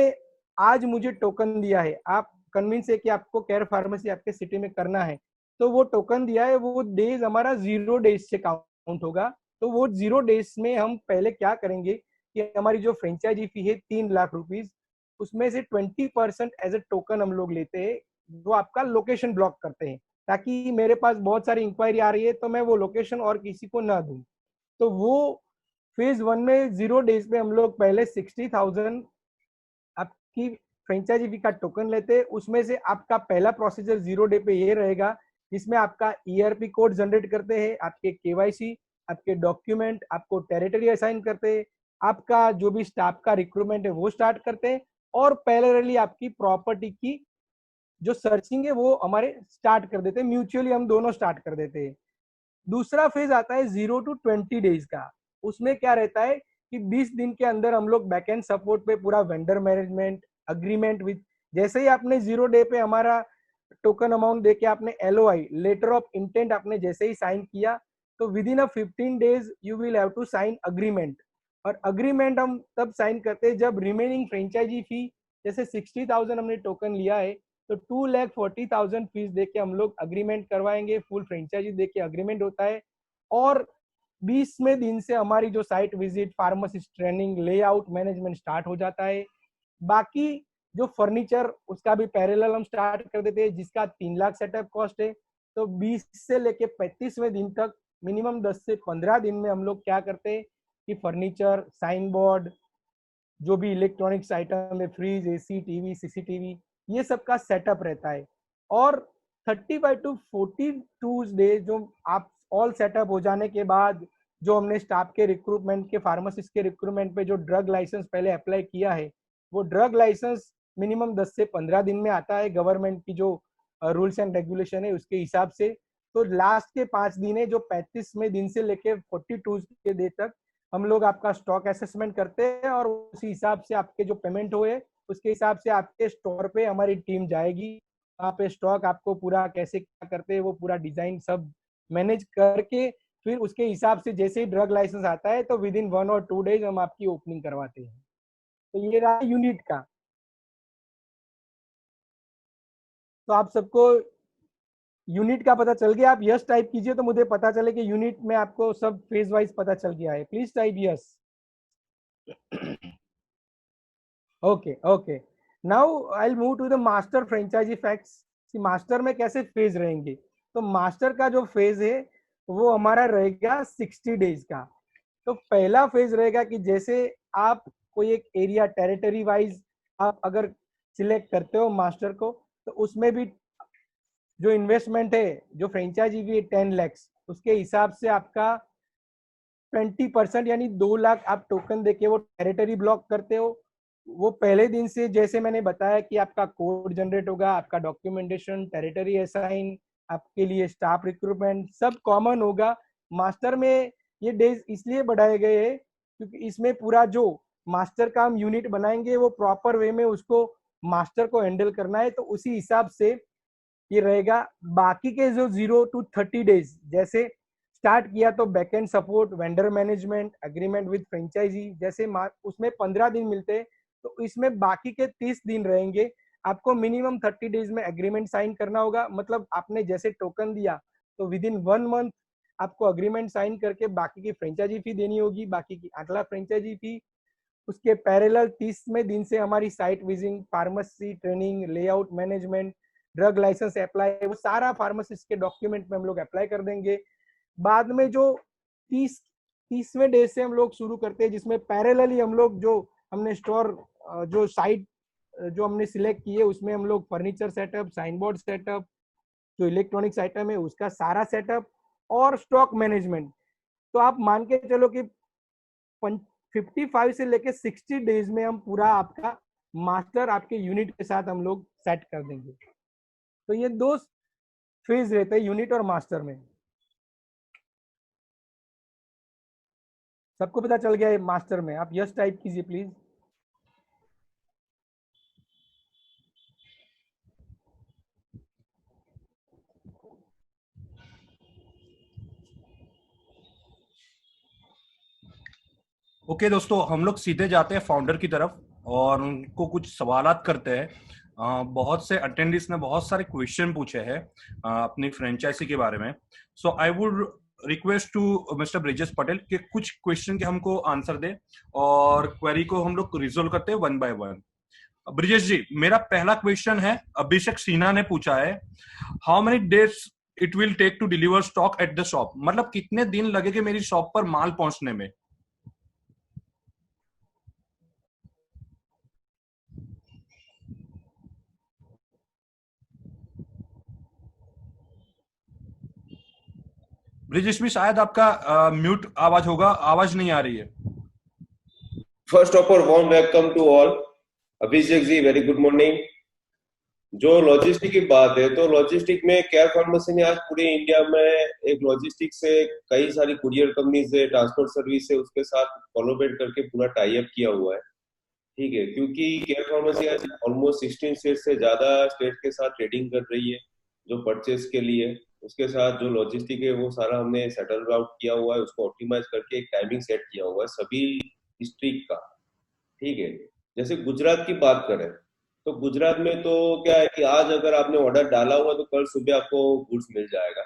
आज मुझे टोकन दिया है, आप कन्विंस है कि आपको केयर फार्मेसी आपके सिटी में करना है, तो वो टोकन दिया है, वो डेज हमारा 0 डेज से काउंट होगा। तो वो 0 डेज में हम पहले क्या करेंगे कि हमारी जो फ्रेंचाइजी फी है 3 लाख रुपीज, उसमें से 20% एज ए टोकन हम लोग लेते हैं, वो आपका लोकेशन ब्लॉक करते हैं, ताकि मेरे पास बहुत सारी इंक्वायरी आ रही है तो मैं वो लोकेशन और किसी को ना दूं। तो वो फेज 1 में 0 डेज में हम लोग पहले 60,000 आपकी फ्रेंचाइजी फी का टोकन लेते हैं। उसमें से आपका पहला प्रोसीजर 0 डे पे ये रहेगा, जिसमें आपका ईआरपी कोड जनरेट करते हैं, आपके केवाईसी, आपके डॉक्यूमेंट, आपको टेरिटरी असाइन करते हैं, आपका जो भी स्टाफ का रिक्रूटमेंट है वो स्टार्ट करते हैं, और पैरेलली आपकी प्रॉपर्टी की जो सर्चिंग है वो हमारे स्टार्ट कर देते हैं, म्यूचुअली हम दोनों स्टार्ट कर देते हैं। दूसरा फेज आता है 0 to 20 डेज का। उसमें क्या रहता है कि 20 दिन के अंदर हम लोग बैकएंड सपोर्ट पे पूरा वेंडर मैनेजमेंट अग्रीमेंट विद, जैसे ही आपने 0 डे पे हमारा टोकन अमाउंट देके आपने एलओआई लेटर ऑफ इंटेंट आपने जैसे ही साइन किया, तो within a 15 days you will have to sign agreement. और अग्रीमेंट हम तब साइन करते हैं जब रिमेनिंग फ्रेंचाइजी फी, जैसे 60,000 हमने टोकन लिया है, तो 2,40,000 फीस देके हम लोग अग्रीमेंट करवाएंगे, फुल फ्रेंचाइजी देके अग्रीमेंट होता है। और 20वें दिन से हमारी जो site visit, pharmacist training, layout management start हो जाता है। बाकी जो फर्नीचर उसका भी पैरेलल हम स्टार्ट कर देते हैं, जिसका 3 लाख सेटअप कॉस्ट है। तो 20 से लेके 35वें दिन तक मिनिमम 10 से 15 दिन में हम लोग क्या करते हैं कि फर्नीचर, साइन बोर्ड, जो भी इलेक्ट्रॉनिक्स आइटम है, फ्रिज, एसी, टीवी, सीसीटीवी, ये सब का सेटअप रहता है। और 35 to 42 डेज जो आप ऑल सेटअप हो जाने के बाद, जो हमने स्टाफ के रिक्रूटमेंट के, फार्मासिस्ट के रिक्रूटमेंट पे जो ड्रग लाइसेंस पहले अप्लाई किया है, वो ड्रग लाइसेंस मिनिमम 10 से 15 दिन में आता है, गवर्नमेंट की जो रूल्स एंड रेगुलेशन है उसके हिसाब से। तो लास्ट के 5 दिन है, जो 35वें दिन से लेके 42 के डे तक हम लोग आपका स्टॉक असेसमेंट करते हैं, और उसी हिसाब से आपके जो पेमेंट हुए उसके हिसाब से आपके स्टोर पे हमारी टीम जाएगी। वहाँ पे स्टॉक आपको पूरा कैसे क्या करते हैं वो पूरा डिजाइन सब मैनेज करके, फिर उसके हिसाब से जैसे ही ड्रग लाइसेंस आता है तो विद इन 1 और 2 डेज हम आपकी ओपनिंग करवाते हैं। तो ये रहा यूनिट का। तो आप सबको यूनिट का पता चल गया। आप यस टाइप कीजिए तो मुझे पता चले कि यूनिट में आपको सब फेज वाइज पता चल गया है। Please type yes. Okay okay, now I will move to the master franchisee facts कि मास्टर में कैसे फेज रहेंगे। तो मास्टर का जो फेज है वो हमारा रहेगा 60 डेज का। तो पहला फेज रहेगा कि जैसे आप कोई एक एरिया टेरिटरी वाइज आप अगर सिलेक्ट करते हो मास्टर को, तो उसमें भी जो इन्वेस्टमेंट है, जो फ्रेंचाइजी भी 10 lakhs, उसके हिसाब से आपका 20% यानी 2 लाख आप टोकन देके वो टेरिटरी ब्लॉक करते हो। वो पहले दिन से जैसे मैंने बताया कि आपका कोड जनरेट होगा, आपका डॉक्यूमेंटेशन, टेरिटरी असाइन, आपके लिए स्टाफ रिक्रूटमेंट सब कॉमन होगा। मास्टर में ये डेज इसलिए बढ़ाए गए हैं क्योंकि इसमें पूरा जो मास्टर का हम यूनिट बनाएंगे वो प्रॉपर वे में उसको मास्टर को हैंडल करना है, तो उसी हिसाब से ये रहेगा। बाकी के जो 0 to 30 डेज जैसे स्टार्ट किया तो backend support, vendor management, agreement with franchisee, जैसे उसमें 15 दिन मिलते हैं, तो इसमें बाकी के 30 दिन रहेंगे। आपको मिनिमम 30 डेज में एग्रीमेंट साइन करना होगा। मतलब आपने जैसे टोकन दिया तो विद इन 1 मंथ आपको अग्रीमेंट साइन करके बाकी की फ्रेंचाइजी फी देनी होगी, बाकी की 8 लाख फ्रेंचाइजी फी। उसके पैरेलल 30वें दिन से हमारी site visit, pharmacy training, layout management, drug license apply, वो सारा फार्मासिस्ट के डॉक्यूमेंट में हम लोग अप्लाई कर देंगे। बाद में जो 30वें डे से हम लोग शुरू करते हैं, जिसमें पैरेलली हम लोग जो हमने स्टोर जो साइट जो हमने सिलेक्ट की है उसमें हम लोग furniture setup, sign board setup, जो इलेक्ट्रॉनिक्स आइटम है उसका सारा सेटअप और स्टॉक मैनेजमेंट। तो आप मान के चलो कि 55 से लेके 60 डेज में हम पूरा आपका मास्टर आपके यूनिट के साथ हम लोग सेट कर देंगे। तो ये 2 फेज रहते हैं यूनिट और मास्टर में। सबको पता चल गया है मास्टर में? आप यस टाइप कीजिए प्लीज। ओके दोस्तों, हम लोग सीधे जाते हैं फाउंडर की तरफ। और उनको कुछ सवालात करते हैं। बहुत से अटेंडीज ने बहुत सारे क्वेश्चन पूछे हैं अपनी फ्रेंचाइजी के बारे में। So I would request to mister Brijesh Patel कि कुछ क्वेश्चन के हमको आंसर दे और क्वेरी को हम लोग रिजोल्व करते हैं one by one. Brijesh ji, मेरा पहला क्वेश्चन है, अभिषेक सिन्हा ने पूछा है, how many days it will take to deliver stock at the shop? मतलब कितने दिन लगेंगे मेरी शॉप पर माल पहुंचने में? ब्रिजेश भी शायद आपका म्यूट आवाज होगा, आवाज नहीं आ रही है। First of all warm welcome to all. Abhishek ji, very good morning. जो लॉजिस्टिक की बात है, तो लॉजिस्टिक में केयर फार्मेसी ने आज पूरे इंडिया में एक लॉजिस्टिक से कई सारी कुरियर कंपनी से, ट्रांसपोर्ट सर्विस से उसके साथ कोलैबोरेट करके पूरा टाई अप किया हुआ है। ठीक है, क्योंकि केयर फार्मेसी आज ऑलमोस्ट 16 स्टेट से ज्यादा स्टेट के साथ ट्रेडिंग कर रही है जो परचेज के लिए। उसके साथ जो लॉजिस्टिक है वो सारा हमने सेटल आउट किया हुआ है, उसको ऑप्टिमाइज करके एक टाइमिंग सेट किया हुआ है सभी डिस्ट्रिक्ट का। ठीक है, जैसे गुजरात की बात करें तो गुजरात में तो क्या है कि आज अगर आपने ऑर्डर डाला हुआ तो कल सुबह आपको गुड्स मिल जाएगा।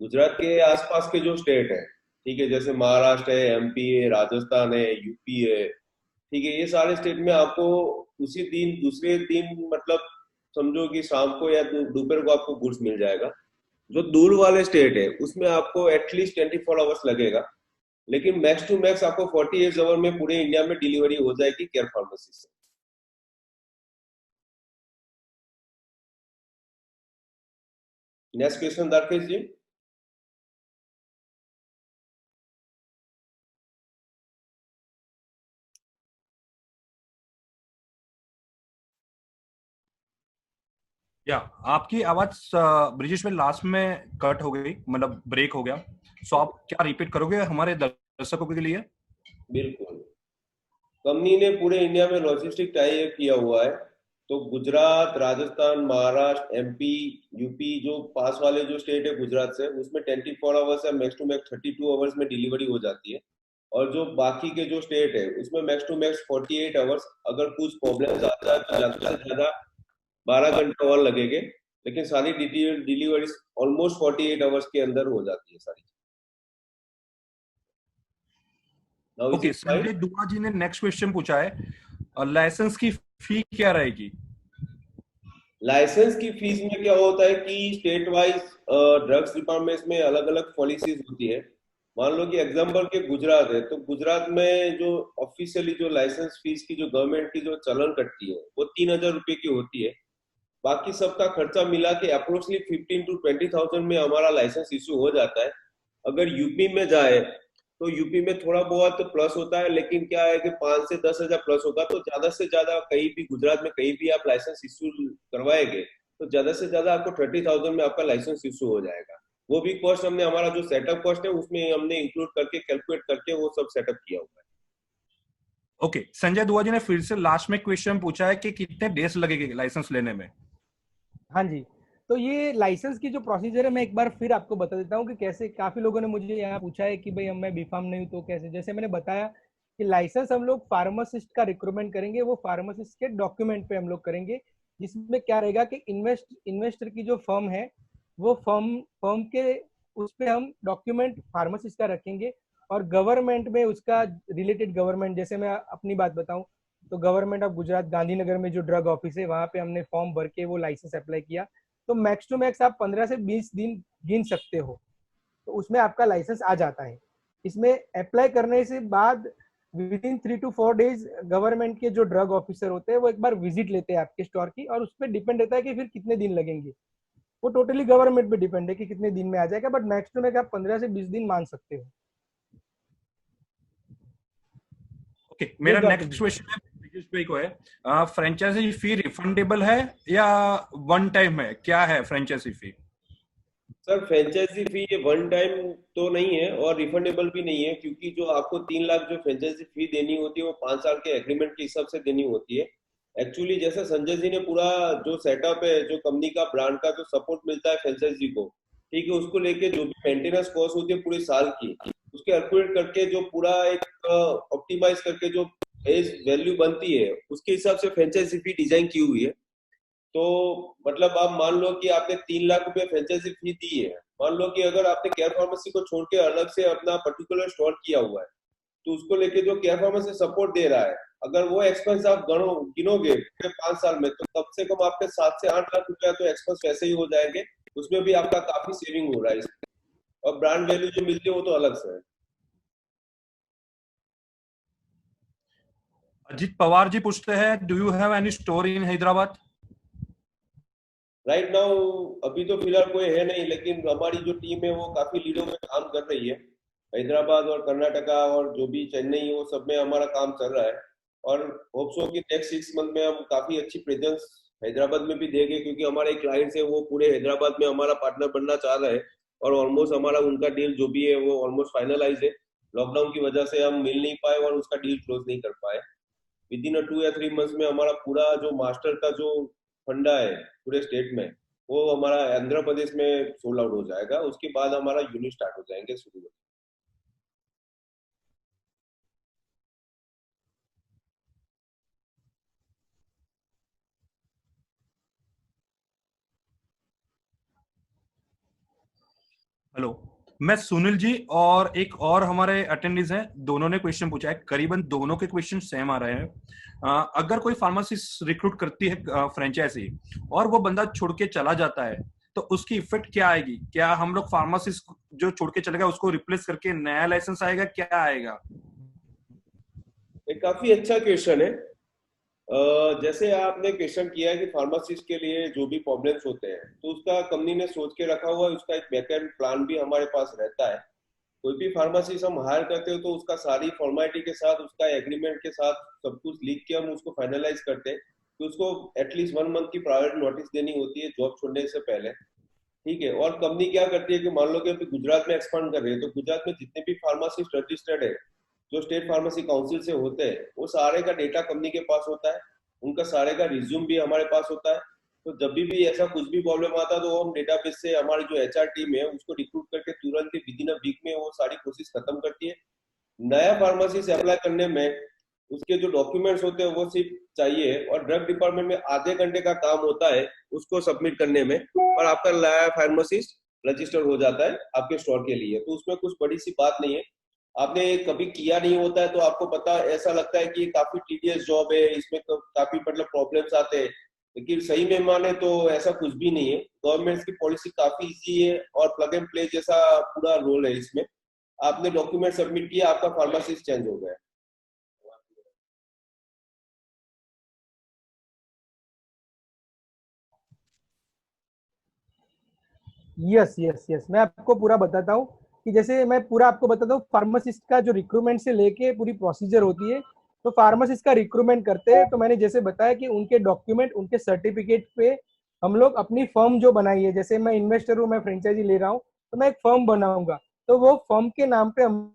गुजरात के आसपास के जो स्टेट है, ठीक है, जैसे महाराष्ट्र है, एमपी है, राजस्थान है, यूपी है, ठीक है, ये सारे स्टेट में आपको उसी दिन दूसरे दिन मतलब समझो कि शाम को या दोपहर को आपको गुड्स मिल जाएगा। जो दूर वाले स्टेट है उसमें आपको एटलीस्ट 24 आवर्स लगेगा, लेकिन मैक्स टू मैक्स आपको 48 आवर में पूरे इंडिया में डिलीवरी हो जाएगी केयर फार्मेसी से। Next question Rakesh ji. या आपकी आवाज ब्रिजेश में लास्ट में कट हो गई, मतलब ब्रेक हो गया। सो आप क्या रिपीट करोगे हमारे दर्शकों के लिए? बिल्कुल, कंपनी ने पूरे इंडिया में लॉजिस्टिक टाई अप किया हुआ है। तो गुजरात, राजस्थान, महाराष्ट्र, एमपी, यूपी जो पास वाले जो स्टेट है गुजरात से, उसमें 24 आवर्स है, मैक्स टू मैक्स 32 आवर्स में डिलीवरी हो जाती है। और जो बाकी के जो स्टेट है उसमें मैक्स टू मैक्स 48 आवर्स। अगर कुछ प्रॉब्लम आता है तो ज्यादा से ज्यादा 12 घंटे और लगेंगे, लेकिन सारी डिलीवरी ऑलमोस्ट 48 आवर्स के अंदर हो जाती है सारी। Now is okay, it fine? Sanjay दुआ जी ने नेक्स्ट क्वेश्चन पूछा है, लाइसेंस की फी क्या रहेगी? लाइसेंस की फीस में क्या होता है कि स्टेट वाइज ड्रग्स डिपार्टमेंट में अलग अलग पॉलिसीज होती है। मान लो कि एग्जांपल के गुजरात है, तो गुजरात में जो ऑफिशियली जो लाइसेंस फीस की जो गवर्नमेंट की जो चलन कटती है वो 3,000 रुपए की होती है। बाकी सबका खर्चा मिला के अप्रोक्सीमेटली 15 to 20,000 में हमारा लाइसेंस इश्यू हो जाता है। अगर यूपी में जाए तो यूपी में थोड़ा बहुत प्लस होता है, लेकिन क्या है कि 5 से 10 हजार प्लस होगा। तो ज्यादा से ज्यादा कहीं भी गुजरात में कहीं भी आप लाइसेंस इश्यू करवाएंगे तो ज्यादा से ज्यादा आपको 30,000 में आपका लाइसेंस इश्यू हो जाएगा। वो भी कॉस्ट हमने हमारा जो सेटअप कॉस्ट है उसमें हमने इंक्लूड करके कैलकुलेट करके वो सब सेटअप किया हुआ है। ओके, संजय दुआ जी ने फिर से लास्ट में क्वेश्चन पूछा है कि कितने डेज लगेंगे लाइसेंस लेने में? हाँ जी, तो ये लाइसेंस की जो प्रोसीजर है मैं एक बार फिर आपको बता देता हूँ कि कैसे। काफी लोगों ने मुझे यहाँ पूछा है कि भाई मैं बीफार्म नहीं हूँ तो कैसे। जैसे मैंने बताया कि लाइसेंस हम लोग फार्मासिस्ट का रिक्रूटमेंट करेंगे, वो फार्मासिस्ट के डॉक्यूमेंट पे हम लोग करेंगे, जिसमें क्या रहेगा कि इन्वेस्टर की जो फर्म है वो फर्म के उस पे हम डॉक्यूमेंट फार्मासिस्ट का रखेंगे। और गवर्नमेंट में उसका रिलेटेड गवर्नमेंट, जैसे मैं अपनी बात बताऊं तो गवर्नमेंट ऑफ गुजरात गांधीनगर में जो ड्रग ऑफिस है वहां पे हमने फॉर्म भर के वो लाइसेंस अप्लाई किया। तो मैक्स टू मैक्स आप 15 से 20 दिन गिन सकते हो, तो उसमें आपका लाइसेंस आ जाता है। इसमें अप्लाई करने से बाद with in 3 to 4 days government के जो ड्रग ऑफिसर होते हैं वो एक बार विजिट लेते हैं आपके स्टोर की, और उस पर डिपेंड रहता है कि फिर कितने दिन लगेंगे। वो टोटली गवर्नमेंट पे डिपेंड है कि कितने दिन में आ जाएगा, बट मैक्स टू मैक्स आप 15 से 20 दिन मान सकते हो। ओके, मेरा नेक्स्ट क्वेश्चन है ब्रिजेश भाई को है, फ्रेंचाइजी फी रिफंडेबल है या वन टाइम है? क्या है franchisee fee? Sir, franchisee fee ये वन टाइम तो नहीं है और रिफंडेबल भी नहीं है, क्योंकि जो आपको 3 लाख जो फ्रेंचाइजी फी देनी होती है वो 5 साल के एग्रीमेंट के हिसाब से देनी होती है। एक्चुअली जैसे संजय जी ने पूरा जो सेटअप है, जो कंपनी का ब्रांड का जो सपोर्ट मिलता है फ्रेंचाइजी को, ठीक है, उसको लेके जो भी मेंटेनेंस कॉस्ट होती है पूरे साल की, उसके कैलकुलेट करके जो पूरा एक ऑप्टिमाइज करके जो बेस वैल्यू बनती है उसके हिसाब से फ्रेंचाइजी फी डिजाइन की हुई है। तो मतलब आप मान लो कि आपने 3 लाख रुपए फ्रेंचाइजी फी दी है, मान लो कि अगर आपने केयर फार्मेसी को छोड़ के अलग से अपना पर्टिकुलर स्टोर किया हुआ है, तो उसको लेके जो केयर फार्मेसी सपोर्ट दे रहा है, अगर वो एक्सपेंस आप गिनोगे पूरे 5 साल में, तो कम से कम आपके 7 से 8 लाख रुपया तो एक्सपेंस वैसे ही हो जाएंगे। उसमें भी आपका काफी सेविंग हो रहा है इसमें। और ब्रांड वैल्यू जो मिलती है वो तो अलग से है। अजीत पवार जी पूछते हैं, do you have any store in Hyderabad? Right now अभी तो फिलहाल कोई है नहीं, लेकिन हमारी जो टीम है वो काफी लीडों में काम कर रही है। हैदराबाद और कर्नाटका और जो भी चेन्नई वो सब में हमारा काम चल रहा है। और होप सो कि नेक्स्ट 6 मंथ में हम काफी अच्छी प्रेजेंस हैदराबाद में भी देंगे, क्योंकि हमारे क्लाइंट्स है वो पूरे हैदराबाद में हमारा पार्टनर बनना चाह रहे हैं। और ऑलमोस्ट हमारा उनका डील जो भी है वो ऑलमोस्ट फाइनलाइज है। लॉकडाउन की वजह से हम मिल नहीं पाए और उसका डील क्लोज नहीं कर पाए। विद इन 2 या 3 मंथ्स में हमारा पूरा जो मास्टर का जो फंडा है पूरे स्टेट में, वो हमारा आंध्र प्रदेश में सोल्ड आउट हो जाएगा। उसके बाद हमारा यूनिट स्टार्ट हो जाएंगे शुरू में। हेलो, मैं सुनील जी और एक और हमारे अटेंडीज हैं, दोनों ने क्वेश्चन पूछा है। करीबन दोनों के क्वेश्चन सेम आ रहे हैं। अगर कोई फार्मासिस्ट रिक्रूट करती है फ्रेंचाइजी और वो बंदा छोड़ के चला जाता है, तो उसकी इफेक्ट क्या आएगी? क्या हम लोग फार्मासिस्ट जो छोड़ के चलेगा उसको रिप्लेस करके नया लाइसेंस आएगा, क्या आएगा? एक काफी अच्छा क्वेश्चन है। जैसे आपने क्वेश्चन किया है कि फार्मासिस्ट के लिए जो भी प्रॉब्लम्स होते हैं, तो उसका कंपनी ने सोच के रखा हुआ है, उसका एक बैकएंड प्लान भी हमारे पास रहता है। कोई भी फार्मासिस्ट हम हायर करते हो तो उसका सारी फॉर्मेलिटी के साथ, उसका एग्रीमेंट के साथ सब कुछ लिख के हम उसको फाइनलाइज करते हैं। तो उसको एटलीस्ट 1 मंथ की प्रायर नोटिस देनी होती है जॉब छोड़ने से पहले। ठीक है। और कंपनी क्या करती है कि मान लो कि अभी गुजरात में एक्सपांड कर रही है, तो गुजरात में जितने भी फार्मासिस्ट रजिस्टर्ड है जो स्टेट फार्मेसी काउंसिल से होते हैं, वो सारे का डेटा कंपनी के पास होता है। उनका सारे का रिज्यूम भी हमारे पास होता है। तो जब भी ऐसा कुछ भी प्रॉब्लम आता है तो हम डेटाबेस से हमारी जो एचआर टीम है उसको रिक्रूट करके तुरंत ही विद इन अ वीक में वो सारी कोशिश खत्म करती है। नया फार्मेसी से अप्लाई करने में उसके जो डॉक्यूमेंट्स होते हैं वो सिर्फ चाहिए, और ड्रग डिपार्टमेंट में आधे घंटे का काम होता है उसको सबमिट करने में, और आपका नया फार्मासिस्ट रजिस्टर हो जाता है आपके स्टोर के लिए। तो उसमें कुछ बड़ी सी बात नहीं है। आपने कभी किया नहीं होता है तो आपको पता ऐसा लगता है कि ये काफी टीडियस जॉब है, इसमें काफी मतलब प्रॉब्लम्स आते हैं, लेकिन सही में माने तो ऐसा कुछ भी नहीं है। गवर्नमेंट की पॉलिसी काफी इजी है और प्लग एंड प्ले जैसा पूरा रोल है इसमें। आपने डॉक्यूमेंट सबमिट किया, आपका फार्मासिस्ट चेंज हो गया। यस यस यस, मैं आपको पूरा बताता हूँ कि जैसे मैं पूरा आपको बताता हूँ फार्मासिस्ट का जो रिक्रूटमेंट से लेके पूरी प्रोसीजर होती है। तो फार्मासिस्ट का रिक्रूटमेंट करते हैं, तो मैंने जैसे बताया कि उनके डॉक्यूमेंट, उनके सर्टिफिकेट पे हम लोग अपनी फर्म जो बनाई है, जैसे मैं इन्वेस्टर हूँ, मैं फ्रेंचाइजी ले रहा हूँ, तो मैं एक फर्म बनाऊंगा, तो वो फर्म के नाम पे हम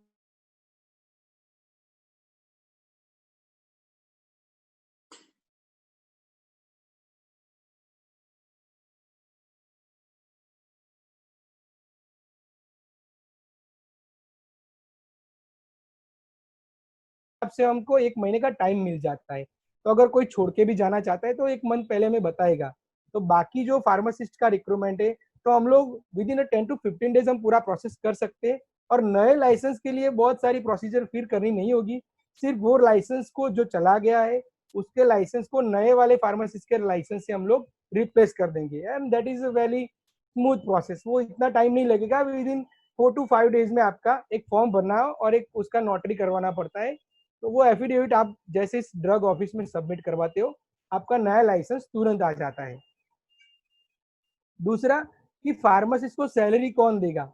से हमको 1 महीने का टाइम मिल जाता है। तो अगर कोई छोड़ के भी जाना चाहता है तो 1 मंथ पहले में बताएगा। तो बाकी जो फार्मासिस्ट का रिक्रूटमेंट है, तो हम लोग विद इन 10 to 15 डेज हम पूरा प्रोसेस कर सकते हैं। और नए लाइसेंस के लिए बहुत सारी प्रोसीजर फिर करनी नहीं होगी। सिर्फ वो लाइसेंस को जो चला गया है उसके लाइसेंस को नए वाले फार्मासिस्ट के लाइसेंस से हम लोग रिप्लेस कर देंगे, and that is a very smooth process. वो इतना टाइम नहीं लगेगा। विद इन 4 to 5 डेज में आपका एक फॉर्म भरना और एक उसका नोटरी करवाना पड़ता है। तो वो एफिडेविट आप जैसे इस ड्रग ऑफिस में सबमिट करवाते हो, आपका नया लाइसेंस तुरंत आ जाता है। दूसरा कि फार्मासिस्ट को सैलरी कौन देगा?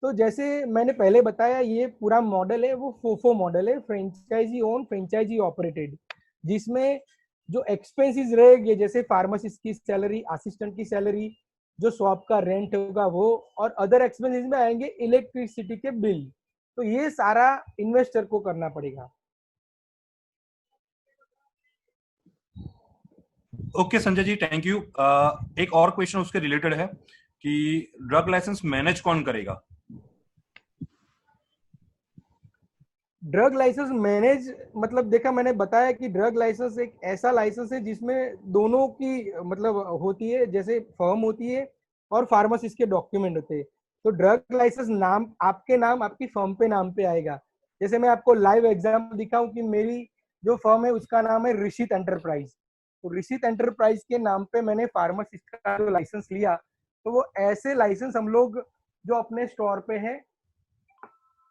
तो जैसे मैंने पहले बताया, ये पूरा मॉडल है वो फोफो मॉडल है, फ्रेंचाइजी ओन फ्रेंचाइजी ऑपरेटेड, जिसमें जो एक्सपेंसेस रहेंगे जैसे फार्मासिस्ट की सैलरी, असिस्टेंट की सैलरी, जो शॉप का रेंट होगा वो, और अदर एक्सपेंसेस में आएंगे इलेक्ट्रिसिटी के बिल। तो ये सारा इन्वेस्टर को करना पड़ेगा। Okay Sanjay ji, thank you. एक और क्वेश्चन उसके रिलेटेड है कि ड्रग लाइसेंस मैनेज कौन करेगा? ड्रग लाइसेंस मैनेज मतलब देखा, मैंने बताया कि ड्रग लाइसेंस एक ऐसा लाइसेंस है जिसमें दोनों की मतलब होती है, जैसे फर्म होती है और फार्मासिस्ट के डॉक्यूमेंट होते हैं। तो ड्रग लाइसेंस नाम आपकी फर्म पे नाम पे आएगा। जैसे मैं आपको लाइव एग्जाम्पल दिखाऊं कि मेरी जो फर्म है उसका नाम है ऋषित एंटरप्राइज। तो ऋषित एंटरप्राइज के नाम पे मैंने फार्मासिस्ट का जो लाइसेंस लिया, तो वो ऐसे लाइसेंस हम लोग जो अपने स्टोर पे है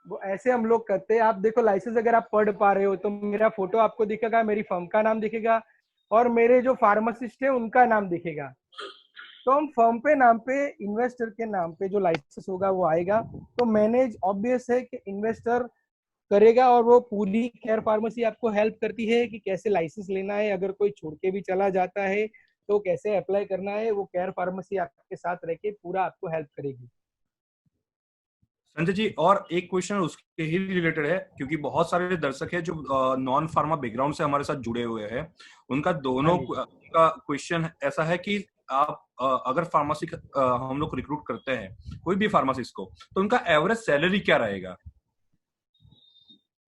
वो ऐसे हम लोग करते हैं। आप देखो लाइसेंस अगर आप पढ़ पा रहे हो तो मेरा फोटो आपको दिखेगा, मेरी फर्म का नाम दिखेगा और मेरे जो फार्मासिस्ट है उनका नाम दिखेगा। तो हम फर्म पे नाम पे, इन्वेस्टर के नाम पे जो लाइसेंस होगा वो आएगा। तो मैनेज ऑब्वियस है कि इन्वेस्टर करेगा और वो पूरी केयर फार्मेसी आपको हेल्प करती है कि कैसे लाइसेंस लेना है, अगर कोई छोड़ के भी चला जाता है तो कैसे अप्लाई करना है, वो केयर फार्मेसी आपके साथ रह के पूरा आपको हेल्प करेगी। संजय जी, और एक क्वेश्चन उसके ही रिलेटेड है, क्योंकि बहुत सारे दर्शक हैं जो नॉन फार्मा बैकग्राउंड से हमारे साथ जुड़े हुए हैं। उनका हाँ दोनों जी। का क्वेश्चन ऐसा है कि आप अगर फार्मेसी हम लोग रिक्रूट करते हैं कोई भी फार्मासिस्ट को, तो उनका एवरेज सैलरी क्या रहेगा?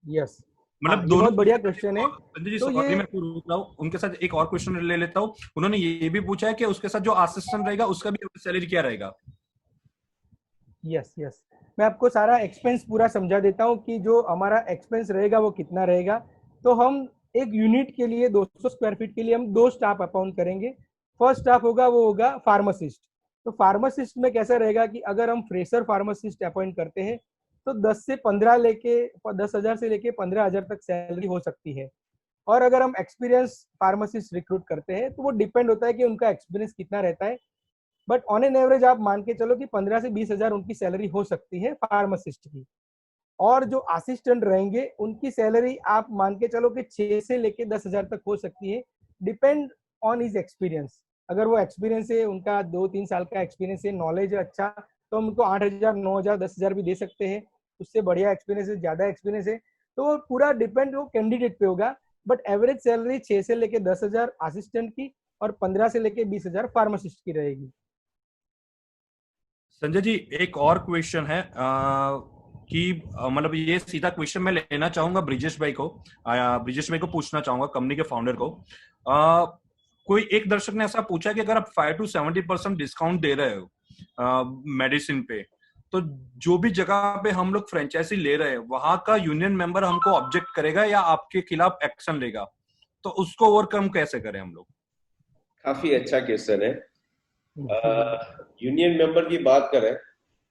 यस। हाँ, मतलब ये दोनों। बहुत बढ़िया क्वेश्चन है। संजय जी तो ये सॉरी, मैं आपको रोक रहा हूँ, उनके साथ एक और क्वेश्चन ले लेता हूँ। उन्होंने ये भी पूछा है कि उसके साथ जो असिस्टेंट रहेगा उसका भी सैलरी क्या रहेगा? यस यस, मैं आपको सारा एक्सपेंस पूरा समझा देता हूँ कि जो हमारा एक्सपेंस रहेगा वो कितना रहेगा। तो हम एक यूनिट के लिए 200 स्क्वायर फीट के लिए हम 2 स्टाफ अपॉइंट करेंगे। फर्स्ट स्टाफ होगा वो होगा फार्मासिस्ट। तो फार्मासिस्ट में कैसा रहेगा कि अगर हम फ्रेशर फार्मासिस्ट अपॉइंट करते हैं तो 10,000 से लेके 15,000 तक सैलरी हो सकती है। और अगर हम एक्सपीरियंस फार्मासिस्ट रिक्रूट करते हैं तो वो डिपेंड होता है कि उनका एक्सपीरियंस कितना रहता है। बट ऑन एन एवरेज आप मान के चलो कि 15 से 20 हजार उनकी सैलरी हो सकती है फार्मासिस्ट की। और जो असिस्टेंट रहेंगे उनकी सैलरी आप मान के चलो कि 6 से लेके 10 हजार तक हो सकती है, डिपेंड ऑन हिज एक्सपीरियंस। अगर वो एक्सपीरियंस है, उनका 2-3 साल का एक्सपीरियंस है, नॉलेज है अच्छा, तो हम उनको 8 हजार, 9 हजार, 10 हजार भी दे सकते हैं। उससे बढ़िया एक्सपीरियंस है, ज्यादा एक्सपीरियंस है, तो वो पूरा डिपेंड वो कैंडिडेट पे होगा। बट एवरेज सैलरी 6 से लेके 10 हजार असिस्टेंट की और 15 से लेके 20 हजार फार्मासिस्ट की रहेगी। संजय जी, एक और क्वेश्चन है कि मतलब ये सीधा क्वेश्चन मैं लेना चाहूंगा ब्रिजेश भाई को। ब्रिजेश भाई को पूछना चाहूंगा, कंपनी के फाउंडर को। कोई एक दर्शक ने ऐसा पूछा कि अगर आप 5 to 70% डिस्काउंट दे रहे हो मेडिसिन पे, तो जो भी जगह पे हम लोग फ्रेंचाइजी ले रहे हैं वहां का यूनियन मेंबर हमको ऑब्जेक्ट करेगा या आपके खिलाफ एक्शन लेगा, तो उसको ओवरकम कैसे करें हम लोग? काफी अच्छा क्वेश्चन है। यूनियन मेंबर की बात करें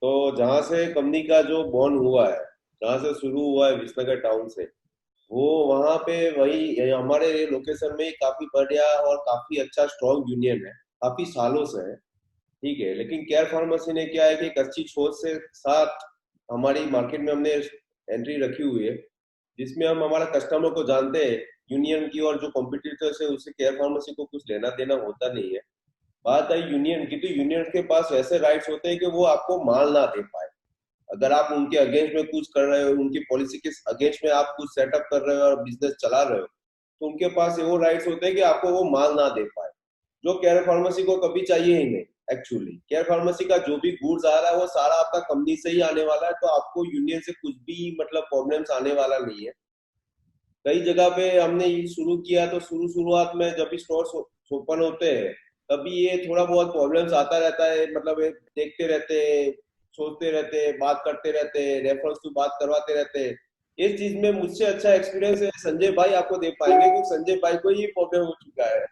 तो जहां से कंपनी का जो बॉन्ड हुआ है, जहां से शुरू हुआ है विसनगर टाउन से, वो वहां पे वही हमारे लोकेशन में काफी बढ़िया और काफी अच्छा स्ट्रॉन्ग यूनियन है, काफी सालों से है। ठीक है, लेकिन केयर फार्मेसी ने क्या है कि एक अच्छी सोच से साथ हमारी मार्केट में हमने एंट्री रखी हुई है, जिसमें हम हमारा कस्टमर को जानते हैं। यूनियन की और जो कॉम्पिटिटर्स है उससे केयर फार्मेसी को कुछ लेना देना होता नहीं है। बात आई यूनियन की, तो यूनियन के पास ऐसे राइट्स होते हैं कि वो आपको माल ना दे पाए। अगर आप उनके अगेंस्ट में कुछ कर रहे हो, उनकी पॉलिसी के अगेंस्ट में आप कुछ सेटअप कर रहे हो और बिजनेस चला रहे हो, तो उनके पास वो राइट्स होते हैं कि आपको वो माल ना दे पाए, जो केयर फार्मेसी को कभी चाहिए ही नहीं। एक्चुअली केयर फार्मेसी का जो भी गुड्स आ रहा है वो सारा आपका कंपनी से ही आने वाला है, तो आपको यूनियन से कुछ भी मतलब प्रॉब्लम्स आने वाला नहीं है। कई जगह पे हमने ये शुरू किया तो शुरुआत में जब भी स्टोर ओपन होते हैं तभी ये थोड़ा बहुत प्रॉब्लम्स आता रहता है। मतलब ये देखते रहते हैं, सोचते रहते हैं, बात करते रहते हैं, रेफरेंस टू बात करवाते रहते हैं। इस चीज में मुझसे अच्छा एक्सपीरियंस है संजय भाई आपको दे पाएंगे, क्योंकि संजय भाई को ये प्रॉब्लम हो चुका है।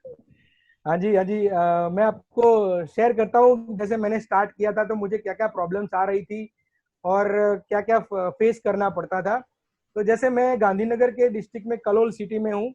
हाँ जी, हाँ जी, मैं आपको शेयर करता हूँ। जैसे मैंने स्टार्ट किया था तो मुझे क्या क्या प्रॉब्लम्स आ रही थी और क्या क्या फेस करना पड़ता था। तो जैसे मैं गांधीनगर के डिस्ट्रिक्ट में कलोल सिटी में हूँ।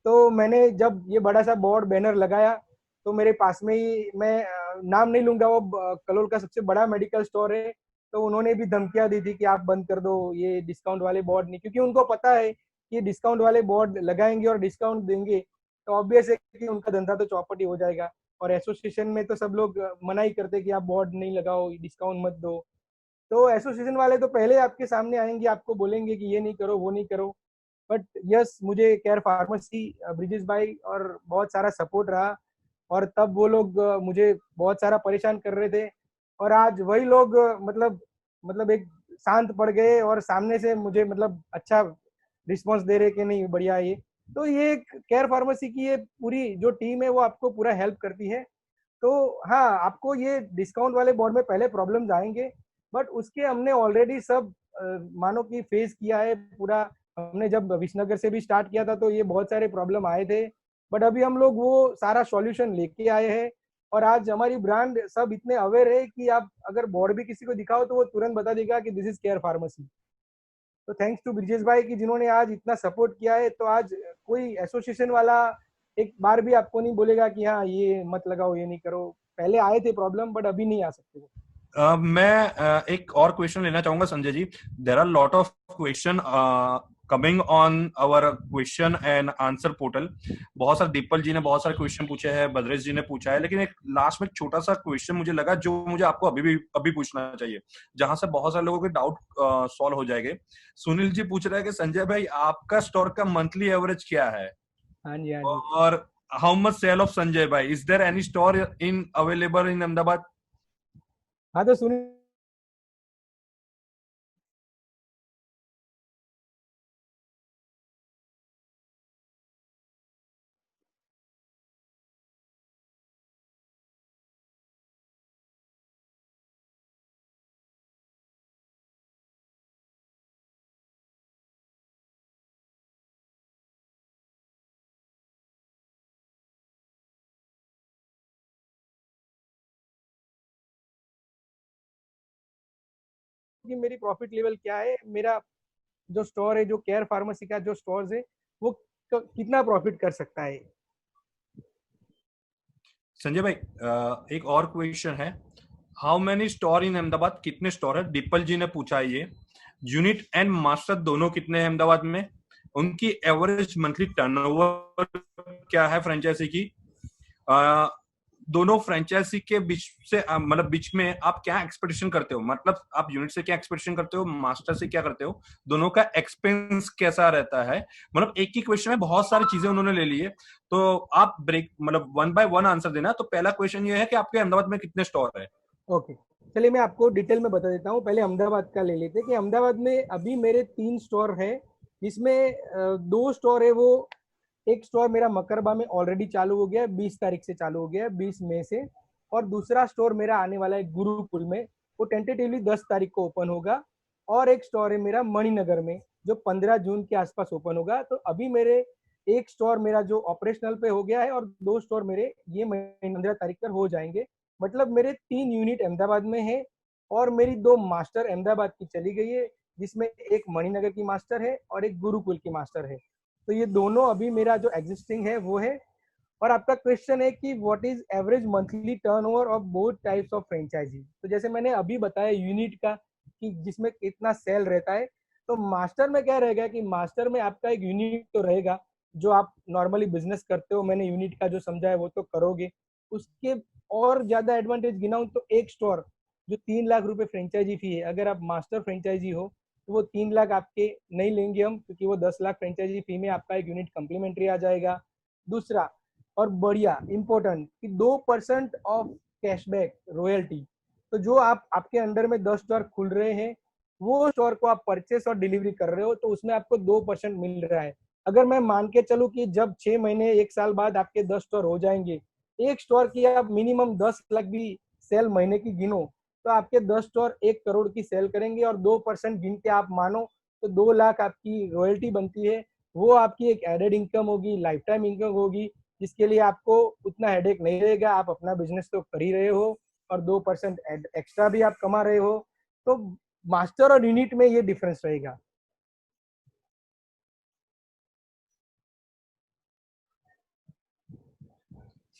तो मैंने जब ये बड़ा सा बोर्ड बैनर लगाया तो मेरे पास में ही, मैं नाम नहीं लूंगा, वो कलोल का सबसे बड़ा मेडिकल स्टोर है। तो उन्होंने भी धमकियां दी थी कि आप बंद कर दो ये डिस्काउंट वाले बोर्ड नहीं, क्योंकि उनको पता है कि ये डिस्काउंट वाले बोर्ड लगाएंगे और डिस्काउंट देंगे तो ऑब्वियस है कि उनका धंधा तो चौपट ही हो जाएगा। और एसोसिएशन में तो सब लोग मना ही करते कि आप बोर्ड नहीं लगाओ, डिस्काउंट मत दो। तो एसोसिएशन वाले तो पहले आपके सामने आएंगे, आपको बोलेंगे कि ये नहीं करो वो नहीं करो। बट यस, मुझे केयर फार्मेसी, ब्रिजेश भाई और बहुत सारा सपोर्ट रहा। और तब वो लोग मुझे बहुत सारा परेशान कर रहे थे और आज वही लोग मतलब एक शांत पड़ गए और सामने से मुझे मतलब अच्छा रिस्पॉन्स दे रहे कि नहीं बढ़िया है ये। तो ये केयर फार्मेसी की ये पूरी जो टीम है वो आपको पूरा हेल्प करती है। तो हाँ, आपको ये डिस्काउंट वाले बोर्ड में पहले प्रॉब्लम्स आएंगे, बट उसके हमने ऑलरेडी सब मानो कि फेस किया है पूरा। हमने जब विश्वनगर से भी स्टार्ट किया था तो ये बहुत सारे प्रॉब्लम आए थे, बट अभी हम लोग वो सारा सॉल्यूशन लेके आए हैं। और आज हमारी ब्रांड सब इतने अवेयर है कि आप अगर बोर्ड भी किसी को दिखाओ तो वो तुरंत बता देगा कि दिस इज केयर फार्मेसी। तो थैंक्स टू ब्रिजेश भाई कि जिन्होंने आज इतना सपोर्ट किया है। तो आज कोई एसोसिएशन वाला एक बार भी आपको नहीं बोलेगा कि हाँ ये मत लगाओ, ये नहीं करो। पहले आए थे प्रॉब्लम, बट अभी नहीं आ सकते वो। मैं एक और क्वेश्चन लेना चाहूंगा Sanjay ji. There are lot of question coming on our question and answer portal. बहुत सारे दीपल जी ने बहुत सारे क्वेश्चन पूछे हैं, भद्रेश जी ने पूछा है, लेकिन एक लास्ट में छोटा सा क्वेश्चन मुझे लगा जो मुझे आपको अभी पूछना चाहिए, जहां से बहुत सारे लोगों के डाउट सॉल्व हो जाएंगे। सुनील जी पूछ रहे हैं कि संजय भाई आपका स्टोर का मंथली एवरेज क्या है? हाँ जी, हाँ जी। और how much sale of Sanjay भाई? Is there any store in available in Ahmedabad? हाँ तो सुनिए, कि मेरी प्रॉफिट लेवल क्या है, मेरा जो स्टोर है, जो केयर फार्मेसी का जो स्टोर है, वो कितना प्रॉफिट कर सकता है। संजय भाई एक और क्वेश्चन है, how many store in Ahmedabad? कितने स्टोर है? दीपल जी ने पूछा है ये। यूनिट एंड मास्टर दोनों कितने हैं अहमदाबाद में? उनकी एवरेज मंथली टर्नओवर क्या है फ्रेंचाइजी की? दोनों फ्रेंचाइजी के बीच से मतलब बीच में आप क्या एक्सपेक्टेशन करते हो? मतलब आप यूनिट से क्या एक्सपेक्टेशन करते हो, मास्टर से क्या करते हो? दोनों का एक्सपेंस कैसा रहता है? मतलब एक ही क्वेश्चन में बहुत सारी चीजें उन्होंने ले ली है, तो आप ब्रेक मतलब वन बाय वन आंसर देना। तो पहला क्वेश्चन ये है कि आपके अहमदाबाद में कितने स्टोर है? ओके, चलिए मैं आपको डिटेल में बता देता हूँ। पहले अहमदाबाद का ले लेते हैं कि अहमदाबाद में अभी मेरे 3 स्टोर है, जिसमें 2 स्टोर है वो, एक स्टोर मेरा मकरबा में ऑलरेडी चालू हो गया है, 20 तारीख से चालू हो गया है, 20 मई से। और दूसरा स्टोर मेरा आने वाला है गुरुकुल में, वो टेंटेटिवली 10 तारीख को ओपन होगा। और एक स्टोर है मेरा मणिनगर में, जो 15 जून के आसपास ओपन होगा। तो अभी मेरे एक स्टोर मेरा जो ऑपरेशनल पे हो गया है, और 2 स्टोर मेरे ये महीने 15 तारीख पर हो जाएंगे। मतलब मेरे 3 यूनिट अहमदाबाद में है, और मेरी 2 मास्टर अहमदाबाद की चली गई है, जिसमें एक मणिनगर की मास्टर है और एक गुरुकुल की मास्टर है। तो ये दोनों अभी मेरा जो एग्जिस्टिंग है वो है। और आपका क्वेश्चन है कि what is average monthly turnover of both types of franchisee. तो जैसे मैंने अभी बताया यूनिट का, कि जिसमें कितना सेल रहता है। तो मास्टर में क्या रहेगा कि मास्टर में आपका एक यूनिट तो रहेगा, जो आप नॉर्मली बिजनेस करते हो, मैंने यूनिट का जो समझा है वो तो करोगे। उसके और ज्यादा एडवांटेज गिनाऊं तो एक स्टोर जो 3 लाख रुपए फ्रेंचाइजी फी है, अगर आप मास्टर फ्रेंचाइजी हो तो वो 3 लाख आपके नहीं लेंगे हम, क्योंकि वो 10 लाख फ्रेंचाइजी फी में आपका एक यूनिट कम्प्लीमेंट्री आ जाएगा। दूसरा और बढ़िया इंपॉर्टेंट कि 2% ऑफ कैशबैक रॉयल्टी। तो जो आपके अंडर में 10 स्टोर खुल रहे हैं, वो स्टोर को आप परचेस और डिलीवरी कर रहे हो, तो उसमें आपको 2% मिल रहा है। अगर मैं मान के चलूं कि जब 6 महीने 1 साल बाद आपके 10 स्टोर हो जाएंगे, एक स्टोर की आप मिनिमम 10 लाख भी सेल महीने की गिनो, तो आपके 10 स्टोर 1 करोड़ की सेल करेंगे, और 2% गिन के आप मानो तो 2 लाख आपकी रॉयल्टी बनती है। वो आपकी एक एडेड इनकम होगी, लाइफ टाइम इनकम होगी, जिसके लिए आपको उतना हेडेक नहीं रहेगा। आप अपना बिजनेस तो कर ही रहे हो, और 2% एक्स्ट्रा भी आप कमा रहे हो। तो मास्टर और यूनिट में ये डिफरेंस रहेगा।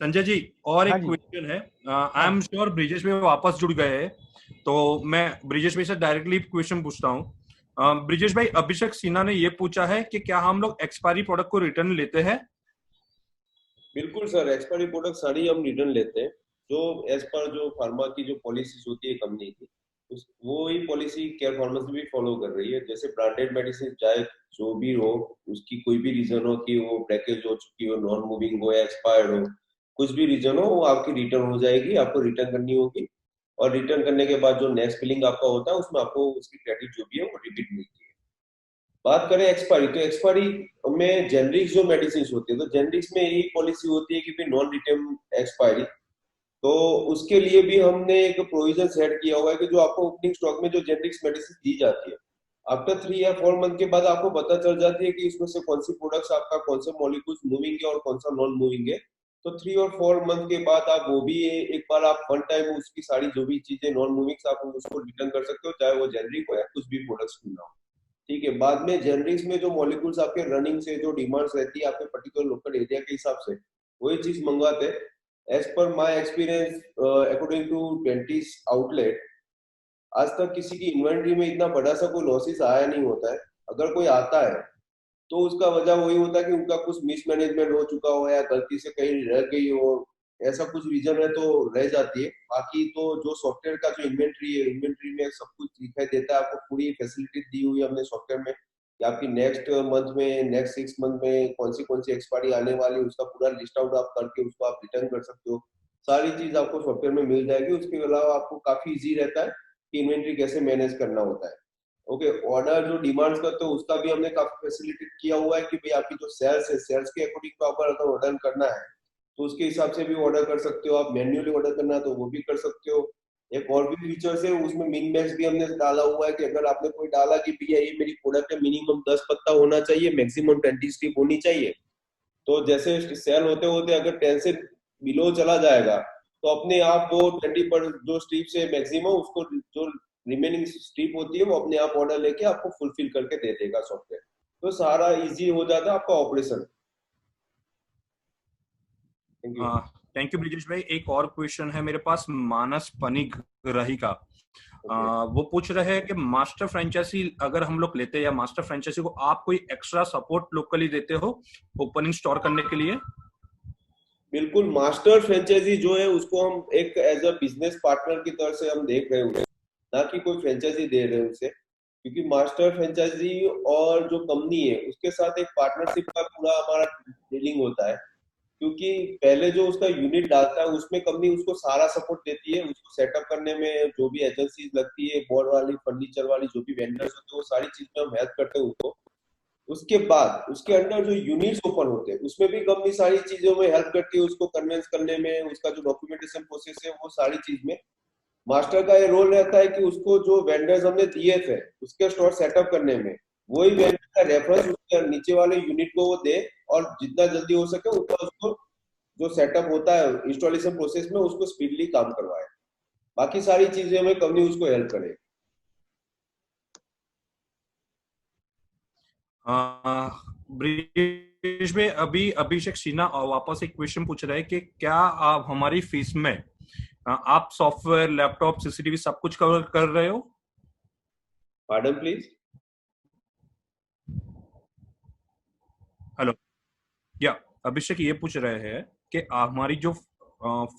संजय जी और हाँ एक जी, क्वेश्चन है, आई एम हाँ श्योर ब्रिजेश भाई वापस जुड़ गए हैं, तो मैं ब्रिजेश भाई से डायरेक्टली क्वेश्चन पूछता हूँ। ब्रिजेश भाई, अभिषेक सिन्हा ने ये पूछा है कि क्या हम लोग एक्सपायरी प्रोडक्ट को रिटर्न लेते हैं? बिल्कुल सर, एक्सपायरी प्रोडक्ट सारी हम रिटर्न लेते हैं। जो एज पर जो फार्मा की जो पॉलिसीज होती है कंपनी की, उस वो ही पॉलिसी केयर फार्मेसी भी फॉलो कर रही है। जैसे ब्रांडेड मेडिसिन चाहे जो भी हो, उसकी कोई भी रीजन हो कि वो पैकेज हो चुकी हो, नॉन मूविंग हो या एक्सपायर्ड हो, कुछ भी रीजन हो, वो आपकी रिटर्न हो जाएगी, आपको रिटर्न करनी होगी। और रिटर्न करने के बाद जो नेक्स्ट बिलिंग आपका होता है उसमें आपको उसकी क्रेडिट जो भी है वो रिपीट मिलती है। बात करें एक्सपायरी, तो एक्सपायरी में जेनरिक्स जो मेडिसिन होती है, तो जेनरिक्स में यही पॉलिसी होती है कि भी नॉन रिटर्न एक्सपायरी। तो उसके लिए भी हमने एक प्रोविजन सेट किया हुआ है कि जो आपको ओपनिंग स्टॉक में जो जेनरिक्स मेडिसिन दी जाती है, आफ्टर 3 या 4 मंथ के बाद आपको पता चल जाती है कि इसमें से कौन सी प्रोडक्ट्स आपका, कौन से मॉलिक्यूल्स मूविंग है और कौन सा नॉन मूविंग है। तो 3 और 4 मंथ के बाद आप वो भी एक बार आप वन टाइम उसकी सारी जो भी चीजें नॉन मूविंग आप उसको रिटर्न कर सकते हो, चाहे वो जेनरिक हो या कुछ भी प्रोडक्ट्स क्यों ना हो। ठीक है, बाद में जेनरिक्स में जो मॉलिक्यूल्स आपके रनिंग से जो डिमांड्स रहती है आपके पर्टिकुलर लोकल एरिया के हिसाब से, वही चीज मंगवाते हैं। As per my experience, according to 20 outlet, आज तक किसी की इन्वेंट्री में इतना बड़ा सा कोई लॉसेस आया नहीं होता है। अगर कोई आता है तो उसका वजह वही होता है कि उनका कुछ मिसमैनेजमेंट हो चुका हो या गलती से कहीं रह गई हो, ऐसा कुछ रीजन है तो रह जाती है। बाकी तो जो सॉफ्टवेयर का जो इन्वेंट्री है, इन्वेंट्री में सब कुछ दिखाई देता है, आपको पूरी फैसिलिटी दी हुई है हमने सॉफ्टवेयर में कि आपकी नेक्स्ट मंथ में, नेक्स्ट 6 मंथ में कौन सी एक्सपायरी आने वाली है, उसका पूरा लिस्ट आउट आप करके उसको आप रिटर्न कर सकते हो। सारी चीज आपको सॉफ्टवेयर में मिल जाएगी। उसके अलावा आपको काफी इजी रहता है कि इन्वेंट्री कैसे मैनेज करना होता है। ओके, ऑर्डर जो डिमांड्स करते हो उसका भी हमने काफी फैसिलिटेट किया हुआ है कि भाई आपकी जो सेल्स है, सेल्स के अकॉर्डिंग तो आपको अगर ऑर्डर करना है तो उसके हिसाब से भी ऑर्डर कर सकते हो। आप मैन्युअली ऑर्डर करना है तो वो भी कर सकते हो। एक और भी फीचर्स है उसमें, मिन मैक्स भी हमने डाला हुआ है कि अगर आपने कोई डाला कि भैया ये मेरी प्रोडक्ट है, मिनिमम 10 पत्ता होना चाहिए, मैक्सिमम 20 स्ट्रिप होनी चाहिए, तो जैसे सेल होते होते अगर 10 से बिलो चला जाएगा तो अपने आप वो 20 पर जो स्ट्रिप से मैक्सिमम, उसको जो रिमेनिंग स्ट्रिप होती है वो अपने आप ऑर्डर लेके आपको फुलफिल करके दे देगा सॉफ्टवेयर। तो सारा इजी हो जाता है आपका operation. Thank you. Thank you Brijesh भाई। एक और क्वेश्चन है मेरे पास मानस पनिग्राही का। वो पूछ रहे हैं कि मास्टर फ्रेंचाइजी अगर हम लोग लेते हैं या मास्टर फ्रेंचाइजी को आप कोई एक्स्ट्रा सपोर्ट लोकली देते हो ओपनिंग स्टोर करने के लिए? बिल्कुल, मास्टर फ्रेंचाइजी जो है उसको हम एक एज अ बिजनेस पार्टनर की तरह से हम देख रहे हैं, ना कि कोई फ्रेंचाइजी दे रहे हैं उसे। क्योंकि मास्टर फ्रेंचाइजी और जो कंपनी है उसके साथ एक पार्टनरशिप का पूरा हमारा डीलिंग होता है। क्योंकि पहले जो उसका यूनिट डालता है उसमें कंपनी उसको सारा सपोर्ट देती है, उसको सेटअप करने में जो भी एजेंसीज लगती है, बोर्ड वाली, फर्नीचर वाली, जो भी वेंडर्स होते हैं, वो सारी चीज में हम हेल्प करते हैं उसको। उसके बाद उसके अंदर जो यूनिट्स ओपन होते हैं उसमें भी कंपनी सारी चीजों में हेल्प करती है, उसको कन्विंस करने में, उसका जो डॉक्यूमेंटेशन प्रोसेस है वो सारी चीज में मास्टर का ये रोल रहता है कि उसको जो वेंडर्स हमने दिए थे उसके स्टोर सेटअप करने में वही वेंडर का रेफरेंस उसके नीचे वाले यूनिट को वो दे, और जितना जल्दी हो सके उतना उसको जो सेटअप होता है इंस्टॉलेशन प्रोसेस में उसको स्पीडली काम करवाए। बाकी सारी चीजें में कंपनी उसको हेल्प करे। ब्रिजेश भाई, अभी अभिषेक सिन्हा वापस एक क्वेश्चन पूछ रहे हैं कि क्या आप हमारी फीस में आप सॉफ्टवेयर, लैपटॉप, सीसीटीवी सब कुछ कवर कर रहे हो? Pardon please. हेलो, या अभिषेक ये पूछ रहे हैं कि हमारी जो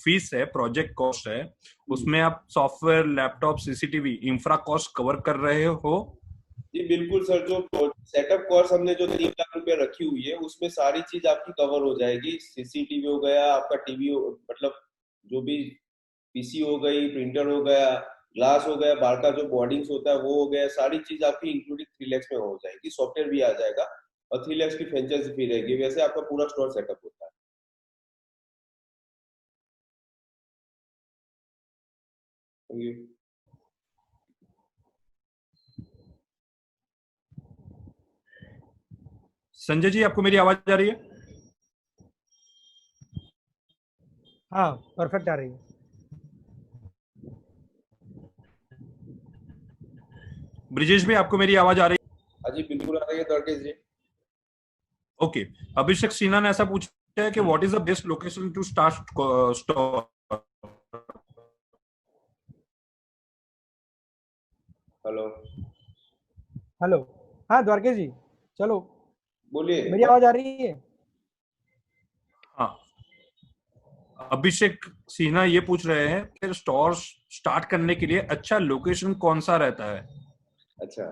फीस है, प्रोजेक्ट कॉस्ट है, उसमें आप software, laptop, CCTV, infra cost cover कर रहे हो? जी बिल्कुल सर, जो सेटअप कॉस्ट हमने जो 3 लाख रुपए रखी हुई है उसमें सारी चीज आपकी कवर हो जाएगी। सीसीटीवी हो गया, आपका टीवी मतलब जो भी पीसी हो गई, प्रिंटर हो गया, ग्लास हो गया, बाहर का जो बोर्डिंग्स होता है वो हो गया, सारी चीज आपकी इंक्लूडिंग 3 लाख में हो जाएगी। सॉफ्टवेयर भी आ जाएगा और 3 लाख की फ्रेंचाइजी फी रहेगी। वैसे आपका पूरा स्टोर सेटअप होता है। Thank you. संजय जी, आपको मेरी आवाज आ रही है? हाँ, परफेक्ट आ रही है। ब्रिजेश भाई, आपको मेरी आवाज आ रही है? हाँ जी बिल्कुल आ रही है द्वारकेश जी। ओके, अभिषेक सिन्हा ने ऐसा पूछा है कि what is the best location to start store? Hello. Hello, हाँ द्वारकेश जी, चलो बोलिए। मेरी आवाज आ रही है? हाँ, अभिषेक सिन्हा ये पूछ रहे हैं कि स्टोर स्टार्ट करने के लिए अच्छा लोकेशन कौन सा रहता है? अच्छा,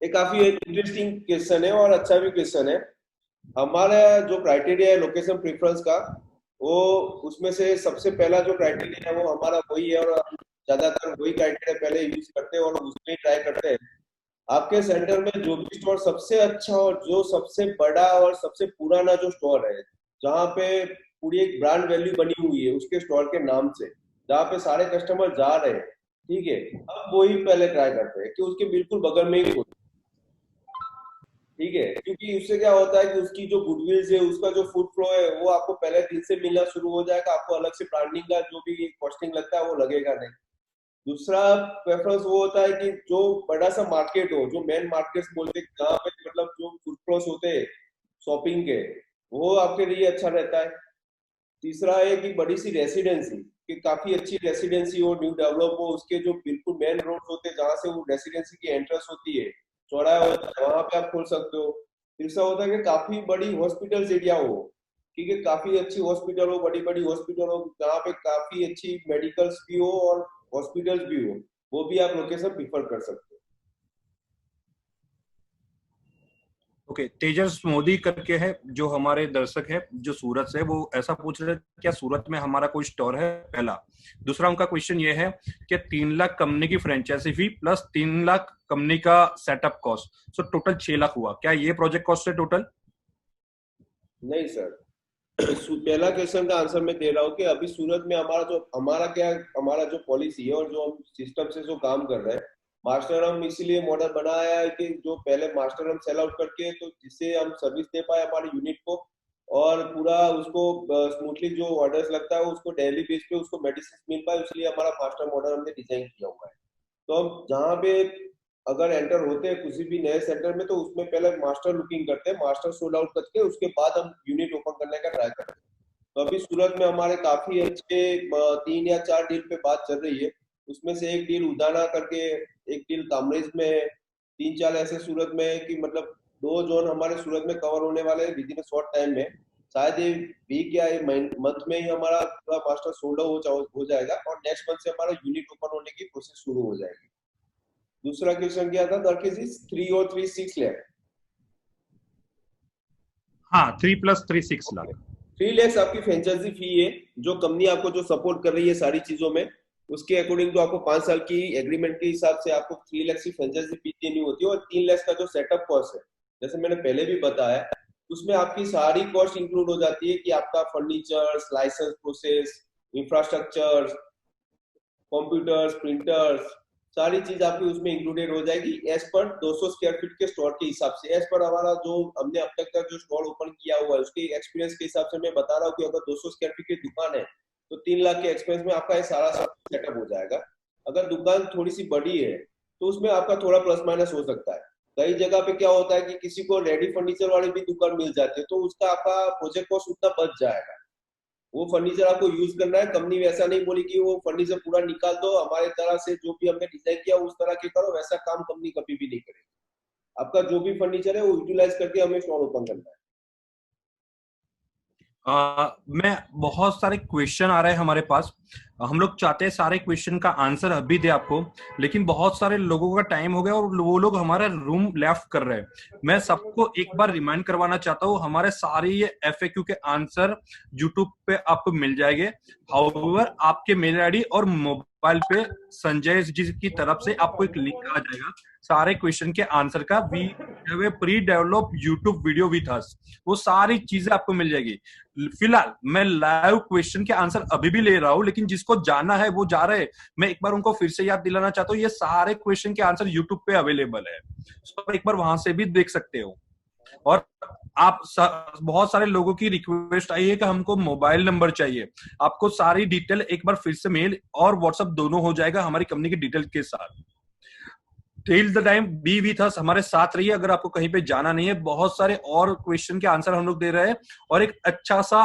ये काफी एक इंटरेस्टिंग क्वेश्चन है और अच्छा भी क्वेश्चन है। हमारा जो क्राइटेरिया है लोकेशन प्रेफरेंस का, वो उसमें से सबसे पहला जो क्राइटेरिया है वो हमारा वही है, और हम ज्यादातर वही क्राइटेरिया पहले यूज करते हैं और उसमें ट्राई करते हैं आपके सेंटर में जो भी स्टोर सबसे अच्छा और जो सबसे बड़ा और सबसे पुराना जो स्टोर है, जहाँ पे पूरी एक ब्रांड वैल्यू बनी हुई है उसके स्टोर के नाम से, जहाँ पे सारे कस्टमर जा रहे हैं, ठीक है, अब वही पहले ट्राई करते हैं कि उसके बिल्कुल बगल में ही खोलें, ठीक है, क्योंकि उससे क्या होता है कि उसकी जो गुडविल है, उसका जो फूड फ्लो है, वो आपको पहले दिन से मिलना शुरू हो जाएगा, आपको अलग से ब्रांडिंग का जो भी कॉस्टिंग लगता है वो लगेगा नहीं। दूसरा प्रेफरेंस वो होता है कि जो बड़ा सा मार्केट हो, जो मेन मार्केट्स बोलते हैं जहाँ पे मतलब जो फूड फ्लोस होते हैं शॉपिंग के, वो आपके लिए अच्छा रहता है। तीसरा है कि बड़ी सी रेसिडेंसी, कि काफी अच्छी रेसिडेंसी हो, न्यू डेवलप हो, उसके जो बिल्कुल मेन रोड होते हैं जहाँ से वो रेसिडेंसी की एंट्रेंस होती है, चौराहा होता है, वहां पे आप खोल सकते हो। तीसरा होता है कि काफी बड़ी हॉस्पिटल्स एरिया हो, ठीक है, काफी अच्छी हॉस्पिटल हो, बड़ी बड़ी हॉस्पिटल हो, जहाँ पे काफी अच्छी मेडिकल्स भी हो और हॉस्पिटल्स भी हो, वो भी आप लोकेशन प्रिफर कर सकते हो। ओके, तेजस मोदी करके है जो हमारे दर्शक है जो सूरत से, वो ऐसा पूछ रहे हैं क्या सूरत में हमारा कोई स्टोर है, पहला। दूसरा उनका क्वेश्चन ये है कि 3 लाख कंपनी की franchisee fee plus 3 lakh company का setup cost, so total 6 lakh हुआ, क्या ये प्रोजेक्ट कॉस्ट है टोटल? नहीं सर, पहला क्वेश्चन का आंसर मैं दे रहा हूँ कि अभी सूरत में हमारा जो पॉलिसी है और जो हम सिस्टम से जो काम कर रहे हैं, मास्टर हम इसीलिए मॉडल बनाया है कि जो पहले मास्टर हम सेल आउट करके, तो जिससे हम सर्विस दे पाए हमारे यूनिट को, और पूरा उसको स्मूथली जो ऑर्डर्स लगता है उसको डेली बेस पे उसको मेडिसिन मिल पाए, इसलिए हमारा मास्टर मॉडल हमने डिजाइन किया हुआ है। तो हम जहाँ पे अगर एंटर होते हैं किसी भी नए सेंटर में, तो उसमें पहले मास्टर लुकिंग करते हैं, मास्टर सोल्ड आउट करके उसके बाद हम यूनिट ओपन करने का ट्राई करते हैं। तो अभी सूरत में हमारे काफी अच्छे 3 या 4 डील पे बात चल रही है, उसमें से एक डील उदाना करके, एक डील कामरेज में है, 3-4 ऐसे सूरत में है कि मतलब 2 जोन हमारे सूरत में कवर होने वाले हैं विद इन शॉर्ट टाइम में। शायद ये वीक या ये मंथ में ही हमारा पूरा मास्टर सोल्ड हो जाएगा और नेक्स्ट मंथ से हमारा यूनिट ओपन होने की प्रोसेस शुरू हो जाएगी। दूसरा क्वेश्चन क्या था, दरकिस 3 और 3 6 लाख? हाँ, 3 + 3 6 लाख। 3 लाख आपकी फ्रेंचाइजी फी है, जो कंपनी आपको जो सपोर्ट कर रही है सारी चीजों में, उसके अकॉर्डिंग तो आपको 5 साल की एग्रीमेंट के हिसाब से आपको 3 लाख की फ्रेंचाइजी फी देनी होती है। और 3 लाख का जो सेटअप कॉस्ट है, जैसे मैंने पहले भी बताया, उसमें आपकी सारी कॉस्ट इंक्लूड हो जाती है कि आपका furniture, license process, infrastructure, computers, printers, सारी चीज आपकी उसमें इंक्लूडेड हो जाएगी एज पर 200 स्क्वायर फीट के स्टोर के हिसाब से। एज पर हमारा जो हमने अब तक का जो स्टोर ओपन किया हुआ है उसके एक्सपीरियंस के हिसाब से मैं बता रहा हूँ कि अगर 200 स्क्वायर फीट की दुकान है तो 3 लाख के एक्सपेंस में आपका ये सारा सब सेटअप हो जाएगा। अगर दुकान थोड़ी सी बड़ी है तो उसमें आपका थोड़ा प्लस माइनस हो सकता है। कई जगह पे क्या होता है कि किसी को रेडी फर्नीचर वाली भी दुकान मिल जाती है, तो उसका आपका प्रोजेक्ट कॉस्ट उतना बच जाएगा। वो फर्नीचर आपको यूज करना है, कंपनी वैसा नहीं बोली कि वो फर्नीचर पूरा निकाल दो, हमारे तरह से जो भी हमने डिजाइन किया उस तरह के करो, वैसा काम कंपनी कभी भी नहीं करेगी। आपका जो भी फर्नीचर है वो यूटिलाइज करके हमें स्टोर ओपन करना है। मैं बहुत सारे क्वेश्चन आ रहे हैं हमारे पास, हम लोग चाहते हैं सारे क्वेश्चन का आंसर अभी दे आपको, लेकिन बहुत सारे लोगों का टाइम हो गया और वो लोग हमारा रूम लेफ्ट कर रहे हैं। मैं सबको एक बार रिमाइंड करवाना चाहता हूँ, हमारे सारे ये FAQ के आंसर यूट्यूब पे आपको मिल जाएंगे। हाउएवर आपके मेल आईडी और मोबाइल पे संजय जी की तरफ से आपको एक लिंक आ जाएगा सारे क्वेश्चन के आंसर का। We have a pre develop YouTube video with us, वो सारी चीजें आपको मिल जाएगी। फिलहाल मैं लाइव क्वेश्चन के आंसर अभी भी ले रहा हूं, लेकिन जिसको जाना है वो जा रहे हैं। मैं एक बार उनको फिर से याद दिलाना चाहता हूँ, ये सारे क्वेश्चन के आंसर यूट्यूब पे अवेलेबल है, तो एक बार वहां से भी देख सकते हो। और आप बहुत सारे लोगों की रिक्वेस्ट आई है कि हमको मोबाइल नंबर चाहिए। आपको सारी डिटेल एक बार फिर से मेल और व्हाट्सएप दोनों हो जाएगा हमारी कंपनी की डिटेल के साथ। Till the time B with us, हमारे साथ रहिए। अगर आपको कहीं पे जाना नहीं है, बहुत सारे और क्वेश्चन के आंसर हम लोग दे रहे हैं और एक अच्छा सा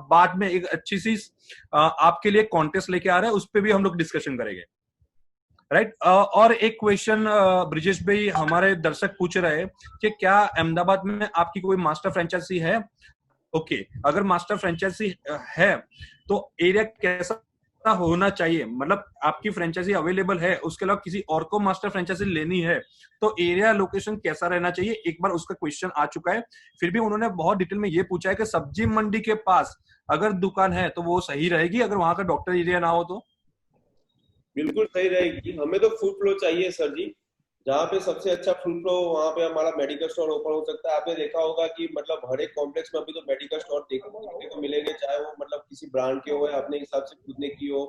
बाद में एक अच्छी सी आपके लिए कॉन्टेस्ट लेके आ रहे हैं, उस पर भी हम लोग डिस्कशन करेंगे, राइट। और एक क्वेश्चन ब्रिजेश भाई हमारे दर्शक पूछ रहे हैं कि क्या अहमदाबाद में आपकी कोई मास्टर फ्रेंचाइजी है? ओके, अगर मास्टर फ्रेंचाइजी है तो एरिया कैसा होना चाहिए, मतलब आपकी फ्रेंचाइजी अवेलेबल है, उसके अलावा किसी और को मास्टर फ्रेंचाइजी लेनी है तो एरिया लोकेशन कैसा रहना चाहिए? एक बार उसका क्वेश्चन आ चुका है। फिर भी उन्होंने बहुत डिटेल में ये पूछा है कि सब्जी मंडी के पास अगर दुकान है तो वो सही रहेगी अगर वहां का डॉक्टर एरिया ना हो तो? बिल्कुल सही रहेगी, हमें तो फूड फ्लो चाहिए सर जी। जहाँ पे सबसे अच्छा फुल फ्लो वहाँ पे हमारा मेडिकल स्टोर ओपन हो सकता है। आपने देखा होगा कि मतलब हर एक कॉम्प्लेक्स में अभी तो मेडिकल स्टोर देखने को मिलेंगे, चाहे वो मतलब किसी ब्रांड के हो या अपने हिसाब से खुद ने की हो।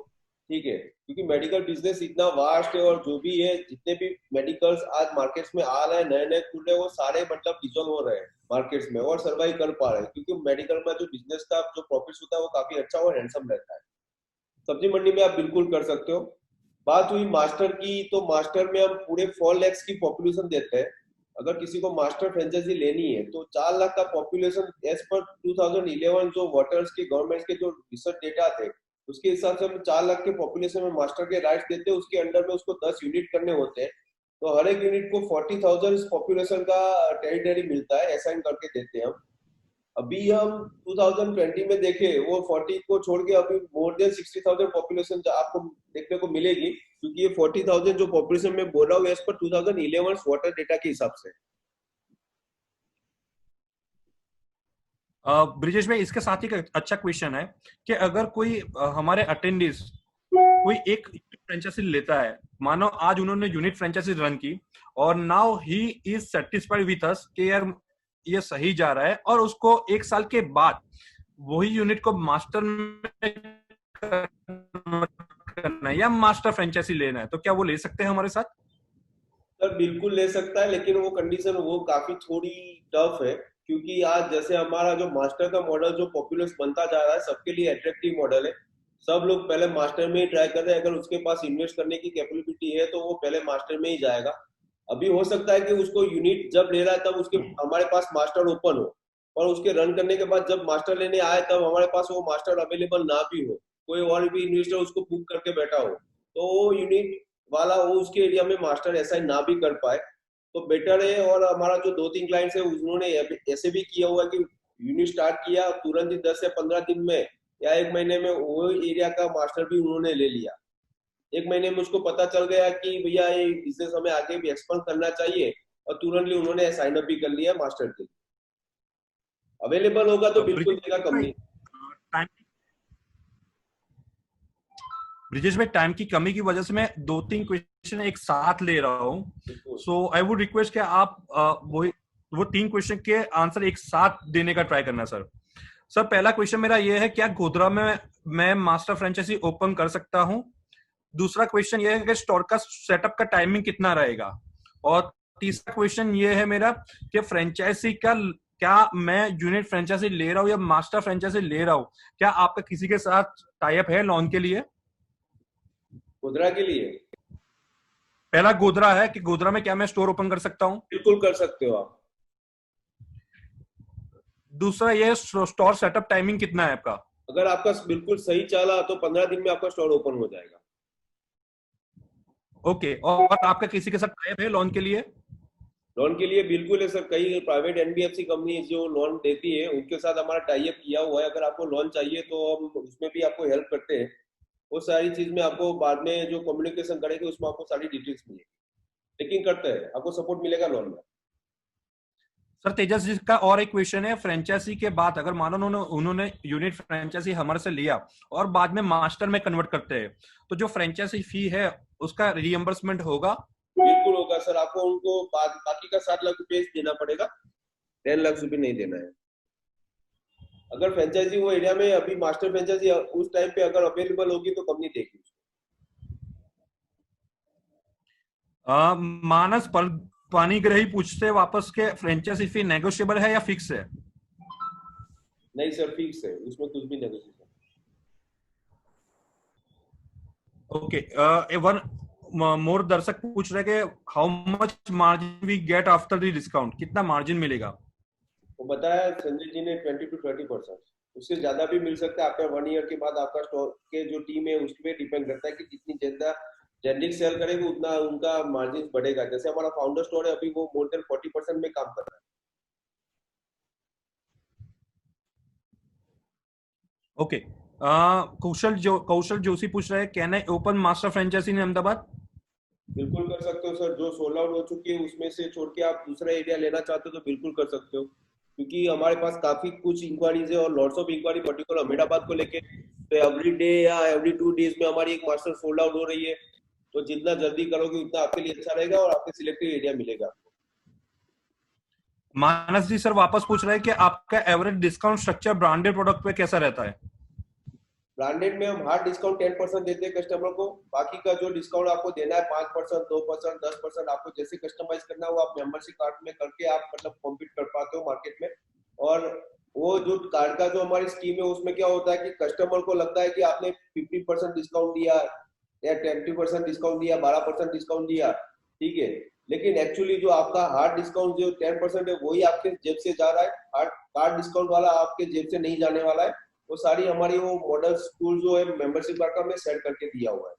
ठीक है, क्योंकि मेडिकल बिजनेस इतना वास्ट है, और जो भी है जितने भी मेडिकल्स आज मार्केट्स में आ रहे हैं, नए नए खुल रहे हैं, वो सारे मतलब डिजोल्व हो रहे हैं मार्केट्स में और सर्वाइव कर पा रहे हैं, क्योंकि मेडिकल में जो बिजनेस का जो प्रॉफिट होता है वो काफी अच्छा और हैंडसम रहता है। सब्जी मंडी में आप बिल्कुल कर सकते हो। बात हुई मास्टर की, तो मास्टर में हम पूरे 4 लाख की पॉपुलेशन देते हैं। अगर किसी को मास्टर फ्रेंचाइजी लेनी है तो 4 लाख का पॉपुलेशन एज पर 2011 जो वाटर्स के गवर्नमेंट के जो रिसर्च डेटा थे, उसके हिसाब से हम 4 लाख के पॉपुलेशन में मास्टर के राइट्स देते हैं। उसके अंडर में उसको 10 यूनिट करने होते हैं, तो हर एक यूनिट को 40,000 पॉपुलेशन का टेरिटरी मिलता है, असाइन करके देते हैं हम। अभी हम 2020 में देखें, वो 40 को छोड़ के अभी मोर देन 60,000 पॉपुलेशन आपको देखने को मिलेगी, क्योंकि ये 40,000 जो पॉपुलेशन में बोल रहा हूँ एज पर 2011 वाटर डेटा के हिसाब से। ब्रिजेश भाई, इसके साथ ही एक अच्छा क्वेश्चन है कि अगर कोई हमारे अटेंडीज कोई एक फ्रेंचाइजी लेता है, मानो आज उन्होंने यूनिट फ्रेंचाइजी रन की और now he is satisfied with us कि यार ये सही जा रहा है, और उसको 1 साल के बाद वही यूनिट को मास्टर में करना है या मास्टर फ्रेंचाइजी लेना है, तो क्या वो ले सकते हैं हमारे साथ? सर बिल्कुल ले सकता है, लेकिन वो कंडीशन वो काफी थोड़ी टफ है, क्योंकि आज जैसे हमारा जो मास्टर का मॉडल जो पॉपुलर बनता जा रहा है, सबके लिए अट्रैक्टिव मॉडल है। सब लोग पहले मास्टर में ही ट्राई कर रहे हैं। अगर उसके पास इन्वेस्ट करने की कैपेबिलिटी है तो वो पहले मास्टर में ही जाएगा। अभी हो सकता है कि उसको यूनिट जब ले रहा है तब उसके हमारे पास मास्टर ओपन हो, और उसके रन करने के बाद जब मास्टर लेने आए तब हमारे पास वो मास्टर अवेलेबल ना भी हो, कोई और भी इन्वेस्टर उसको बुक करके बैठा हो, तो वो यूनिट वाला वो उसके एरिया में मास्टर असाइन ना भी कर पाए, तो बेटर है। और हमारा जो 2-3 क्लाइंट्स है उन्होंने ऐसे भी किया हुआ कि यूनिट स्टार्ट किया, तुरंत ही 10 से 15 दिन में या 1 महीने में वो एरिया का मास्टर भी उन्होंने ले लिया। 1 महीने में उसको पता चल गया कि भैया ये बिजनेस हमें आगे भी एक्सपांड करना चाहिए, और तुरंतली उन्होंने साइन अप भी कर लिया मास्टर के लिए। अवेलेबल होगा तो बिल्कुल देगा कंपनी। ब्रिजेश भाई, टाइम की कमी की वजह से मैं 2-3 क्वेश्चन एक साथ ले रहा हूँ, सो आई वुड रिक्वेस्ट कि आप वो 3 क्वेश्चन के आंसर एक साथ देने का ट्राई करना सर। सर, पहला क्वेश्चन मेरा ये है, क्या गोधरा में मैं मास्टर फ्रेंचाइजी ओपन कर सकता हूँ? दूसरा क्वेश्चन ये है कि स्टोर का सेटअप का टाइमिंग कितना रहेगा? और तीसरा क्वेश्चन ये है मेरा कि फ्रेंचाइजी का, क्या मैं यूनिट फ्रेंचाइजी ले रहा हूँ या मास्टर फ्रेंचाइजी ले रहा हूँ, क्या आपका किसी के साथ टाई अप है लोन के लिए? गोधरा के लिए पहला गोधरा है कि गोधरा में क्या मैं स्टोर ओपन कर सकता हूँ? बिल्कुल कर सकते हो आप। दूसरा ये स्टोर सेटअप टाइमिंग कितना है आपका? अगर आपका बिल्कुल सही चला तो 15 दिन में आपका स्टोर ओपन हो जाएगा। ओके, और आपका किसी के साथ टाई अप है लोन के लिए? लोन के लिए बिल्कुल है सर, कई प्राइवेट एनबीएफसी कंपनी जो लोन देती है उनके साथ हमारा टाई अप किया हुआ है। अगर आपको लोन चाहिए तो हम उसमें भी आपको हेल्प करते हैं। वो सारी चीज में आपको बाद में जो कम्युनिकेशन करेंगे उसमें आपको सारी डिटेल्स मिलेगी, लेकिन करते हैं आपको सपोर्ट मिलेगा लोन में। सर, तेजस जी का और एक क्वेश्चन है, फ्रेंचाइजी के बाद अगर मानो उन्होंने यूनिट फ्रेंचाइजी हमारे से लिया और बाद में मास्टर में कन्वर्ट करते हैं, तो जो फ्रेंचाइजी फी है उसका रिएम्बर्समेंट होगा? बिल्कुल होगा सर, आपको उनको बाकी का 7 लाख रुपए देना पड़ेगा, 10 लाख रुपए नहीं देना है। अगर फ्रेंचाइजी वो एरिया में अभी मास्टर फ्रेंचाइजी उस टाइम पे अगर अवेलेबल होगी तो कंपनी देगी उसको। मानस पर पानीग्रही पूछते वापस के फ्रेंचाइजी फी नेगोशिएबल है या फिक्स है? नहीं सर, फिक्स है, उसमें कुछ भी नेगोशिएशन। ओके, वन मोर दर्शक पूछ रहे कि how much margin we get after the discount, कितना मार्जिन मिलेगा? वो बताया संजय जी ने 20 to 30%, उससे ज्यादा भी मिल सकता है। आफ्टर 1 ईयर के बाद आपका स्टोर के जो टीम है उस पर डिपेंड करता है कि जितनी ज्यादा जेनरिक सेल करेंगे उतना उनका मार्जिन बढ़ेगा। जैसे हमारा फाउंडर स्टोर है, अभी वो मोर देन 40% में काम कर रहा है। ओके, कौशल जोशी पूछ रहे हैं, can I open master franchisee in Ahmedabad? बिल्कुल कर सकते हो सर, जो सोल्ड आउट हो चुकी है उसमें से छोड़ के आप दूसरा एरिया लेना चाहते हो तो बिल्कुल कर सकते हो, क्योंकि हमारे पास काफी कुछ इंक्वायरीज है और lots of inquiry particular Ahmedabad को लेके। तो एवरी डे या एवरी 2 डेज में हमारी एक मास्टर सोल्ड आउट हो रही है। तो जितना जल्दी करोगे उतना आपके लिए अच्छा रहेगा और आपके सिलेक्टेड एरिया मिलेगा। मानस जी सर वापस पूछ रहे हैं कि आपका average discount structure branded product पे कैसा रहता है? ब्रांडेड में हम हार्ड डिस्काउंट 10% देते हैं कस्टमर को। बाकी का जो डिस्काउंट आपको देना है 5%, 2%, 10%, आपको जैसे कस्टमाइज करना है वो आप मेंबरशिप कार्ड में करके आप मतलब कॉम्पीट कर पाते हो मार्केट में। और वो जो कार्ड का जो हमारी स्कीम है उसमें क्या होता है कि कस्टमर को लगता है कि आपने 50% डिस्काउंट दिया या 20% डिस्काउंट दिया, 12% डिस्काउंट दिया, ठीक है, लेकिन एक्चुअली जो आपका हार्ड डिस्काउंट जो 10% है वही आपके जेब से जा रहा है। हार्ड कार्ड डिस्काउंट वाला आपके जेब से नहीं जाने वाला है। वो सारी हमारी वो मॉडल टूल जो है मेंबरशिप कार्ड का हमने सेट करके दिया हुआ है।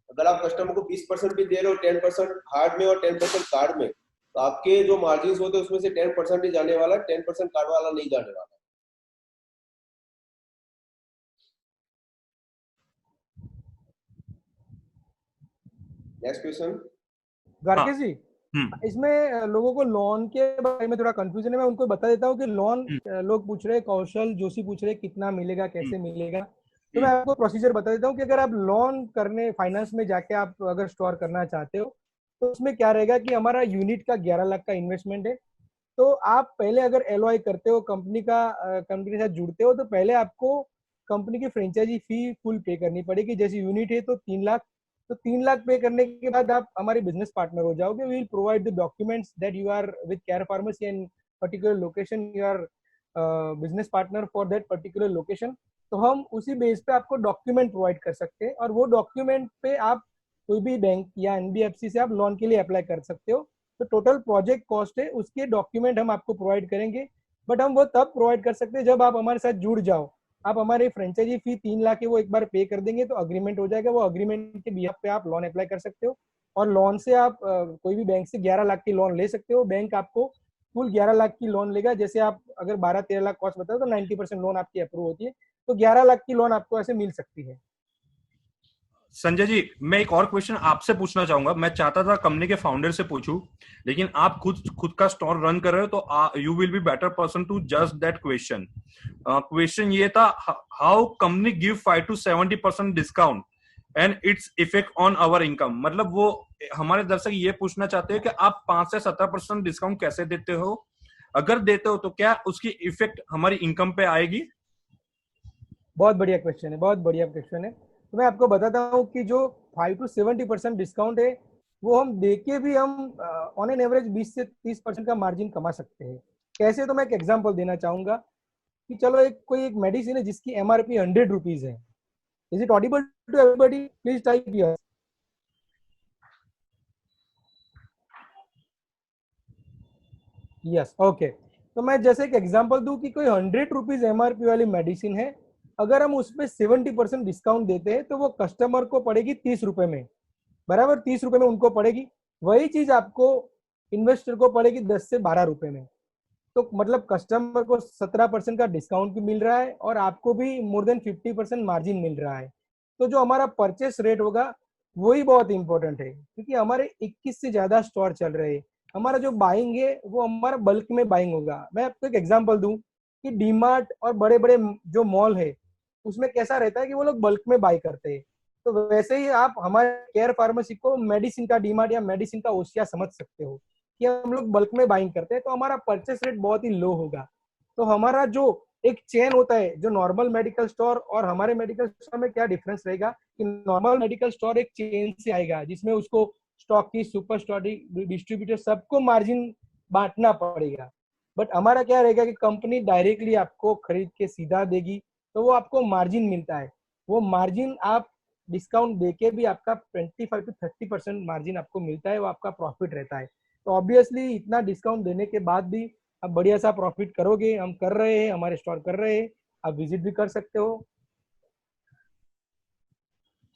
अगर आप कस्टमर को 20% भी दे रहे हो 10% हार्ड में और 10% कार्ड में, तो आपके जो मार्जिन होते हैं उसमें से 10% ही जाने वाला है, 10% कार्ड वाला नहीं जाने वाला। Next question. हाँ। द्वारकेश जी, इसमें लोगों को लोन के बारे में थोड़ा कंफ्यूजन है, मैं उनको बता देता हूँ कि लोन लोग पूछ रहे हैं, कौशल जोशी पूछ रहे हैं कितना मिलेगा, कैसे मिलेगा। तो मैं आपको प्रोसीजर बता देता हूँ कि अगर आप लोन करने फाइनेंस में जाके आप अगर स्टोर करना चाहते हो तो उसमें क्या रहेगा कि हमारा यूनिट का 11 लाख का इन्वेस्टमेंट है। तो आप पहले अगर एलओआई करते हो, कंपनी के साथ जुड़ते हो, तो पहले आपको कंपनी की फ्रेंचाइजी फी फुल पे करनी पड़ेगी। जैसे यूनिट है तो 3 लाख, तो 3 लाख पे करने के बाद आप हमारे बिजनेस पार्टनर हो जाओगे। We will provide the documents that you are with care pharmacy and particular location, you are business partner for that particular location. तो हम उसी बेस पे आपको डॉक्यूमेंट प्रोवाइड कर सकते हैं और वो डॉक्यूमेंट पे आप कोई भी बैंक या एनबीएफसी से आप लोन के लिए अप्लाई कर सकते हो। तो टोटल प्रोजेक्ट कॉस्ट है उसके डॉक्यूमेंट हम आपको प्रोवाइड करेंगे, बट हम वो तब प्रोवाइड कर सकते हैं जब आप हमारे साथ जुड़ जाओ। आप हमारे फ्रेंचाइजी फी 3 लाख है वो एक बार पे कर देंगे तो अग्रीमेंट हो जाएगा। वो अग्रीमेंट के बिहाफ पे आप लोन अप्लाई कर सकते हो और लोन से आप कोई भी बैंक से 11 लाख की लोन ले सकते हो। बैंक आपको फुल 11 लाख की लोन लेगा। जैसे आप अगर 12-13 लाख कॉस्ट बताओ तो 90% लोन आपकी अप्रूव होती है, तो 11 लाख की लोन आपको ऐसे मिल सकती है। संजय जी, मैं एक और क्वेश्चन आपसे पूछना चाहूंगा। मैं चाहता था कंपनी के फाउंडर से पूछूं, लेकिन आप खुद का स्टोर रन कर रहे हो तो you will be better person to जज दैट क्वेश्चन। क्वेश्चन ये था, how company give 5 to 70% discount and its effect on our income. मतलब वो हमारे दर्शक ये पूछना चाहते हैं कि आप 5 से 70% डिस्काउंट कैसे देते हो, अगर देते हो तो क्या उसकी इफेक्ट हमारी इनकम पे आएगी? बहुत बढ़िया क्वेश्चन है, बहुत बढ़िया क्वेश्चन है। तो मैं आपको बताता हूँ कि जो 5 to 70% डिस्काउंट है वो हम देके भी हम ऑन एन एवरेज 20 से 30% का मार्जिन कमा सकते हैं। कैसे, तो मैं एक एग्जांपल देना चाहूंगा कि चलो कोई एक मेडिसिन है जिसकी एमआरपी 100 रुपीज है। Is it audible to everybody? Please type yes. Yes, okay. तो मैं जैसे एक एग्जांपल दूं कि कोई 100 रुपीज एमआरपी वाली मेडिसिन है, अगर हम उस पर 70% डिस्काउंट देते हैं तो वो कस्टमर को पड़ेगी 30 रुपए में, बराबर 30 रुपए में उनको पड़ेगी। वही चीज आपको इन्वेस्टर को पड़ेगी 10 से 12 रुपए में। तो मतलब कस्टमर को 17% का डिस्काउंट भी मिल रहा है और आपको भी मोर देन 50% मार्जिन मिल रहा है। तो जो हमारा परचेस रेट होगा वही बहुत इंपॉर्टेंट है, क्योंकि हमारे 21 से ज्यादा स्टोर चल रहे हैं। हमारा जो बाइंग है वो हमारा बल्क में बाइंग होगा। मैं आपको एक एग्जांपल दूं कि डीमार्ट और बड़े बड़े जो मॉल है उसमें कैसा रहता है कि वो लोग बल्क में बाई करते हैं। तो वैसे ही आप हमारे केयर फार्मेसी को मेडिसिन का डीमार्ट या मेडिसिन का ओसिया समझ सकते हो कि हम लोग बल्क में बाइंग करते हैं, तो हमारा परचेस रेट बहुत ही लो होगा। तो हमारा जो एक चेन होता है, जो नॉर्मल मेडिकल स्टोर और हमारे मेडिकल स्टोर में क्या डिफरेंस रहेगा कि नॉर्मल मेडिकल स्टोर एक चेन से आएगा जिसमें उसको स्टॉक की सुपर स्टॉकिंग डिस्ट्रीब्यूटर सबको मार्जिन बांटना पड़ेगा। बट हमारा क्या रहेगा कि कंपनी डायरेक्टली आपको खरीद के सीधा देगी, तो वो आपको मार्जिन मिलता है। वो मार्जिन आप डिस्काउंट देके भी आपका 25 to 30% मार्जिन आपको मिलता है, वो आपका प्रॉफिट रहता है। तो ऑब्वियसली इतना डिस्काउंट देने के बाद भी आप बढ़िया सा प्रॉफिट करोगे। हम कर रहे हैं, हमारे स्टोर कर रहे हैं, आप विजिट भी कर सकते हो।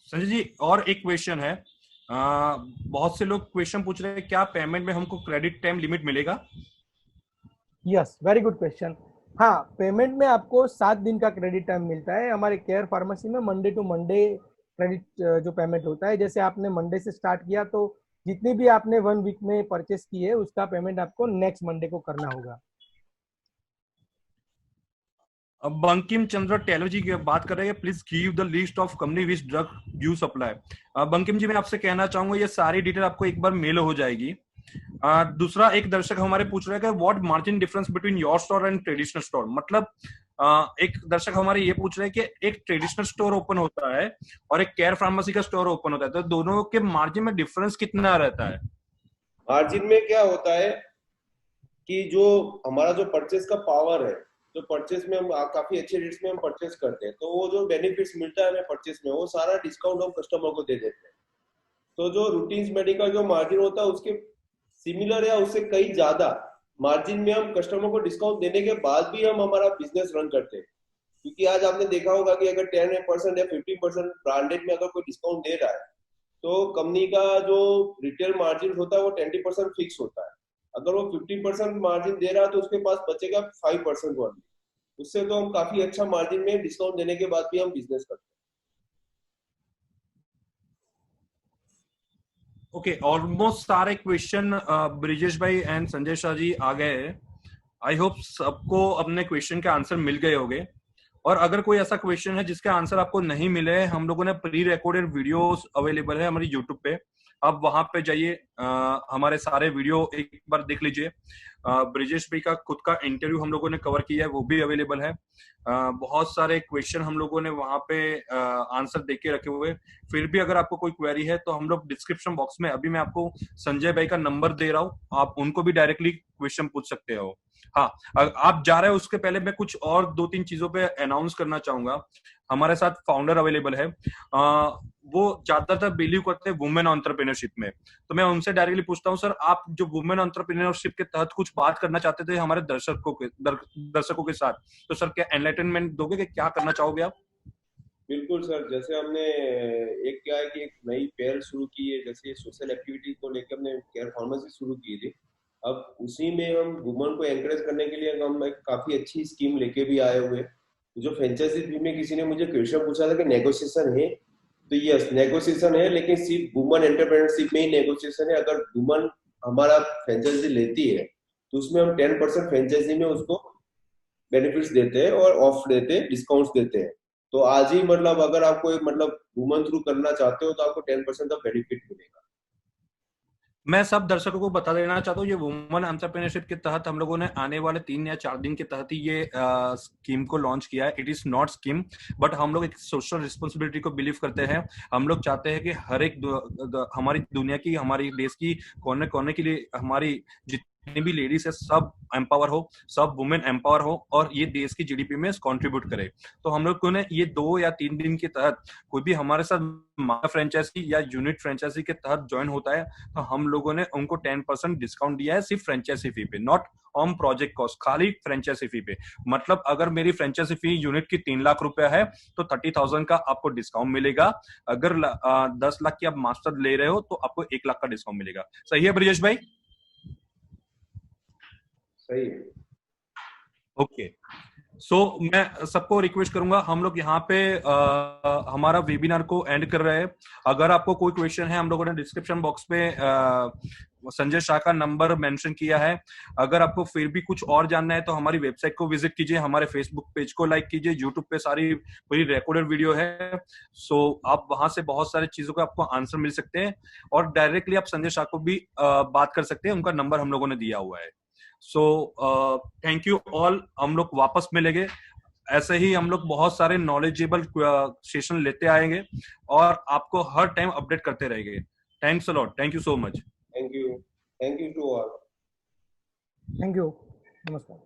संजय जी, और एक क्वेश्चन है। बहुत से लोग क्वेश्चन पूछ रहे हैं, क्या पेमेंट में हमको क्रेडिट टाइम लिमिट मिलेगा? Yes, very good question. हाँ, पेमेंट में आपको 7 दिन का क्रेडिट टाइम मिलता है। हमारे केयर फार्मेसी में मंडे टू मंडे क्रेडिट जो पेमेंट होता है, जैसे आपने मंडे से स्टार्ट किया तो जितनी भी आपने 1 वीक में परचेस की है उसका पेमेंट आपको नेक्स्ट मंडे को करना होगा। अब बंकिम चंद्र टेलर जी की बात कर रहे हैं, please give the list of company which drug you supply. Bankim ji मैं आपसे कहना चाहूंगा ये सारी डिटेल आपको एक बार मेल हो जाएगी। दूसरा एक दर्शक हमारे पूछ रहे हैं कि what margin difference between your store and traditional store, मतलब एक दर्शक हमारे ये पूछ रहे हैं कि एक ट्रेडिशनल स्टोर ओपन होता है और एक केयर फार्मेसी का स्टोर ओपन होता है, तो दोनों के मार्जिन में डिफरेंस कितना रहता है? मार्जिन में क्या होता है कि जो हमारा जो परचेस का पावर है, जो परचेस में हम काफी अच्छे रेट्स में हम परचेस करते हैं, तो वो जो बेनिफिट्स मिलता है हमें परचेस में, वो सारा डिस्काउंट हम कस्टमर को दे देते हैं। तो जो रूटीन्स मेडिकल जो मार्जिन होता है उसके सिमिलर या उससे कई ज्यादा मार्जिन में हम कस्टमर को डिस्काउंट देने के बाद भी हम हमारा बिजनेस रन करते हैं। क्योंकि आज आपने देखा होगा कि अगर 10% या 15% ब्रांडेड में अगर कोई डिस्काउंट दे रहा है, तो कंपनी का जो रिटेल मार्जिन होता है वो 20% फिक्स होता है। अगर वो 50% मार्जिन दे रहा है तो उसके पास बचेगा 5% ओनली। उससे तो हम काफी अच्छा मार्जिन में डिस्काउंट देने के बाद भी हम बिजनेस करते हैं। ओके, ऑलमोस्ट सारे क्वेश्चन ब्रिजेश भाई एंड संजय शाह जी आ गए। आई होप सबको अपने क्वेश्चन के आंसर मिल गए होंगे। और अगर कोई ऐसा क्वेश्चन है जिसके आंसर आपको नहीं मिले, हम लोगों ने प्री रिकॉर्डेड वीडियोस अवेलेबल है हमारी यूट्यूब पे, आप वहां पे जाइए, हमारे सारे वीडियो एक बार देख लीजिए। ब्रिजेश भाई का खुद का इंटरव्यू हम लोगों ने कवर किया है, वो भी अवेलेबल है। बहुत सारे क्वेश्चन हम लोगों ने वहां पे आंसर देख के रखे हुए। फिर भी अगर आपको कोई क्वेरी है तो हम लोग डिस्क्रिप्शन बॉक्स में अभी मैं आपको संजय भाई का नंबर दे रहा हूँ, आप उनको भी डायरेक्टली क्वेश्चन पूछ सकते हो। हाँ, आप जा रहे हो उसके पहले मैं कुछ और 2-3 चीजों पे अनाउंस करना चाहूंगा। हमारे साथ फाउंडर अवेलेबल है, वो ज्यादातर बिलीव करते हैं वुमेन एंटरप्रेन्योरशिप में, तो मैं उनसे डायरेक्टली पूछता हूँ, सर आप जो वुमेन एंटरप्रेन्योरशिप के तहत कुछ बात करना चाहते थे हमारे दर्शकों के साथ, तो सर क्या एनलाइटनमेंट दोगे कि क्या करना चाहोगे आप? बिल्कुल सर, जैसे हमने एक क्या है कि एक नई पहल शुरू की है, जैसे सोशल एक्टिविटी को लेकर हमने केयर फार्मेसी शुरू की थी। अब उसी में हम वुमन को एनकरेज करने के लिए हम एक काफी अच्छी स्कीम लेके भी आए हुए। जो फ्रेंचाइजी में किसी ने मुझे क्वेश्चन पूछा था कि नेगोशिएशन है, तो यस नेगोशिएशन है, लेकिन सिर्फ वुमन एंटरप्रेन्योरशिप में ही नेगोशिएशन है। अगर वुमन हमारा फ्रेंचाइजी लेती है तो उसमें हम 10% फ्रेंचाइजी में उसको बेनिफिट्स देते हैं और ऑफ देते हैं, डिस्काउंट्स देते हैं। तो आज ही मतलब अगर आपको एक मतलब वुमन थ्रू करना चाहते हो तो आपको 10% का बेनिफिट मिलेगा। मैं सब दर्शकों को बता देना चाहता हूँ, ये वुमन एंटरप्रेन्योरशिप के तहत हम लोगों ने आने वाले 3 या 4 दिन के तहत ही ये स्कीम को लॉन्च किया है। It is not scheme, but हम लोग एक सोशल रिस्पॉन्सिबिलिटी को बिलीव करते हैं। हम लोग चाहते हैं कि हर एक हमारी दुनिया की, हमारी देश की कोने कोने के लिए हमारी जितनी भी लेडीज है सब एम्पावर हो, सब वुमेन एम्पावर हो और ये देश की जीडीपी में कंट्रीब्यूट करे। तो हम लोग ने ये 2 या 3 दिन के तहत कोई भी हमारे साथ फ्रेंचाइजी या यूनिट फ्रेंचाइजी के तहत ज्वाइन होता है तो हम लोगों ने उनको 10% डिस्काउंट दिया है, सिर्फ फ्रेंचाइजी फी पे, नॉट ऑन प्रोजेक्ट कॉस्ट, खाली फ्रेंचाइजी फी पे। मतलब अगर मेरी फ्रेंचाइजी फी यूनिट की 3 लाख रुपया है तो 30,000 का आपको डिस्काउंट मिलेगा। अगर 10 लाख की आप मास्टर ले रहे हो तो आपको 1 लाख का डिस्काउंट मिलेगा। सही है ब्रिजेश भाई? सही है। ओके, सो मैं सबको रिक्वेस्ट करूंगा, हम लोग यहाँ पे हमारा वेबिनार को एंड कर रहे हैं। अगर आपको कोई क्वेश्चन है, हम लोगों ने डिस्क्रिप्शन बॉक्स पे संजय शाह का नंबर मेंशन किया है। अगर आपको फिर भी कुछ और जानना है तो हमारी वेबसाइट को विजिट कीजिए, हमारे फेसबुक पेज को लाइक कीजिए, यूट्यूब पे सारी पूरी रिकॉर्डेड वीडियो है। सो आप वहां से बहुत सारी चीजों का आपको आंसर मिल सकते हैं और डायरेक्टली आप संजय शाह को भी बात कर सकते हैं, उनका नंबर हम लोगों ने दिया हुआ है। सो थैंक यू ऑल, हम लोग वापस मिलेंगे। ऐसे ही हम लोग बहुत सारे नॉलेजेबल सेशन लेते आएंगे और आपको हर टाइम अपडेट करते रहेंगे। Thanks a lot, thank you so much. Thank you to all. Thank you, नमस्कार।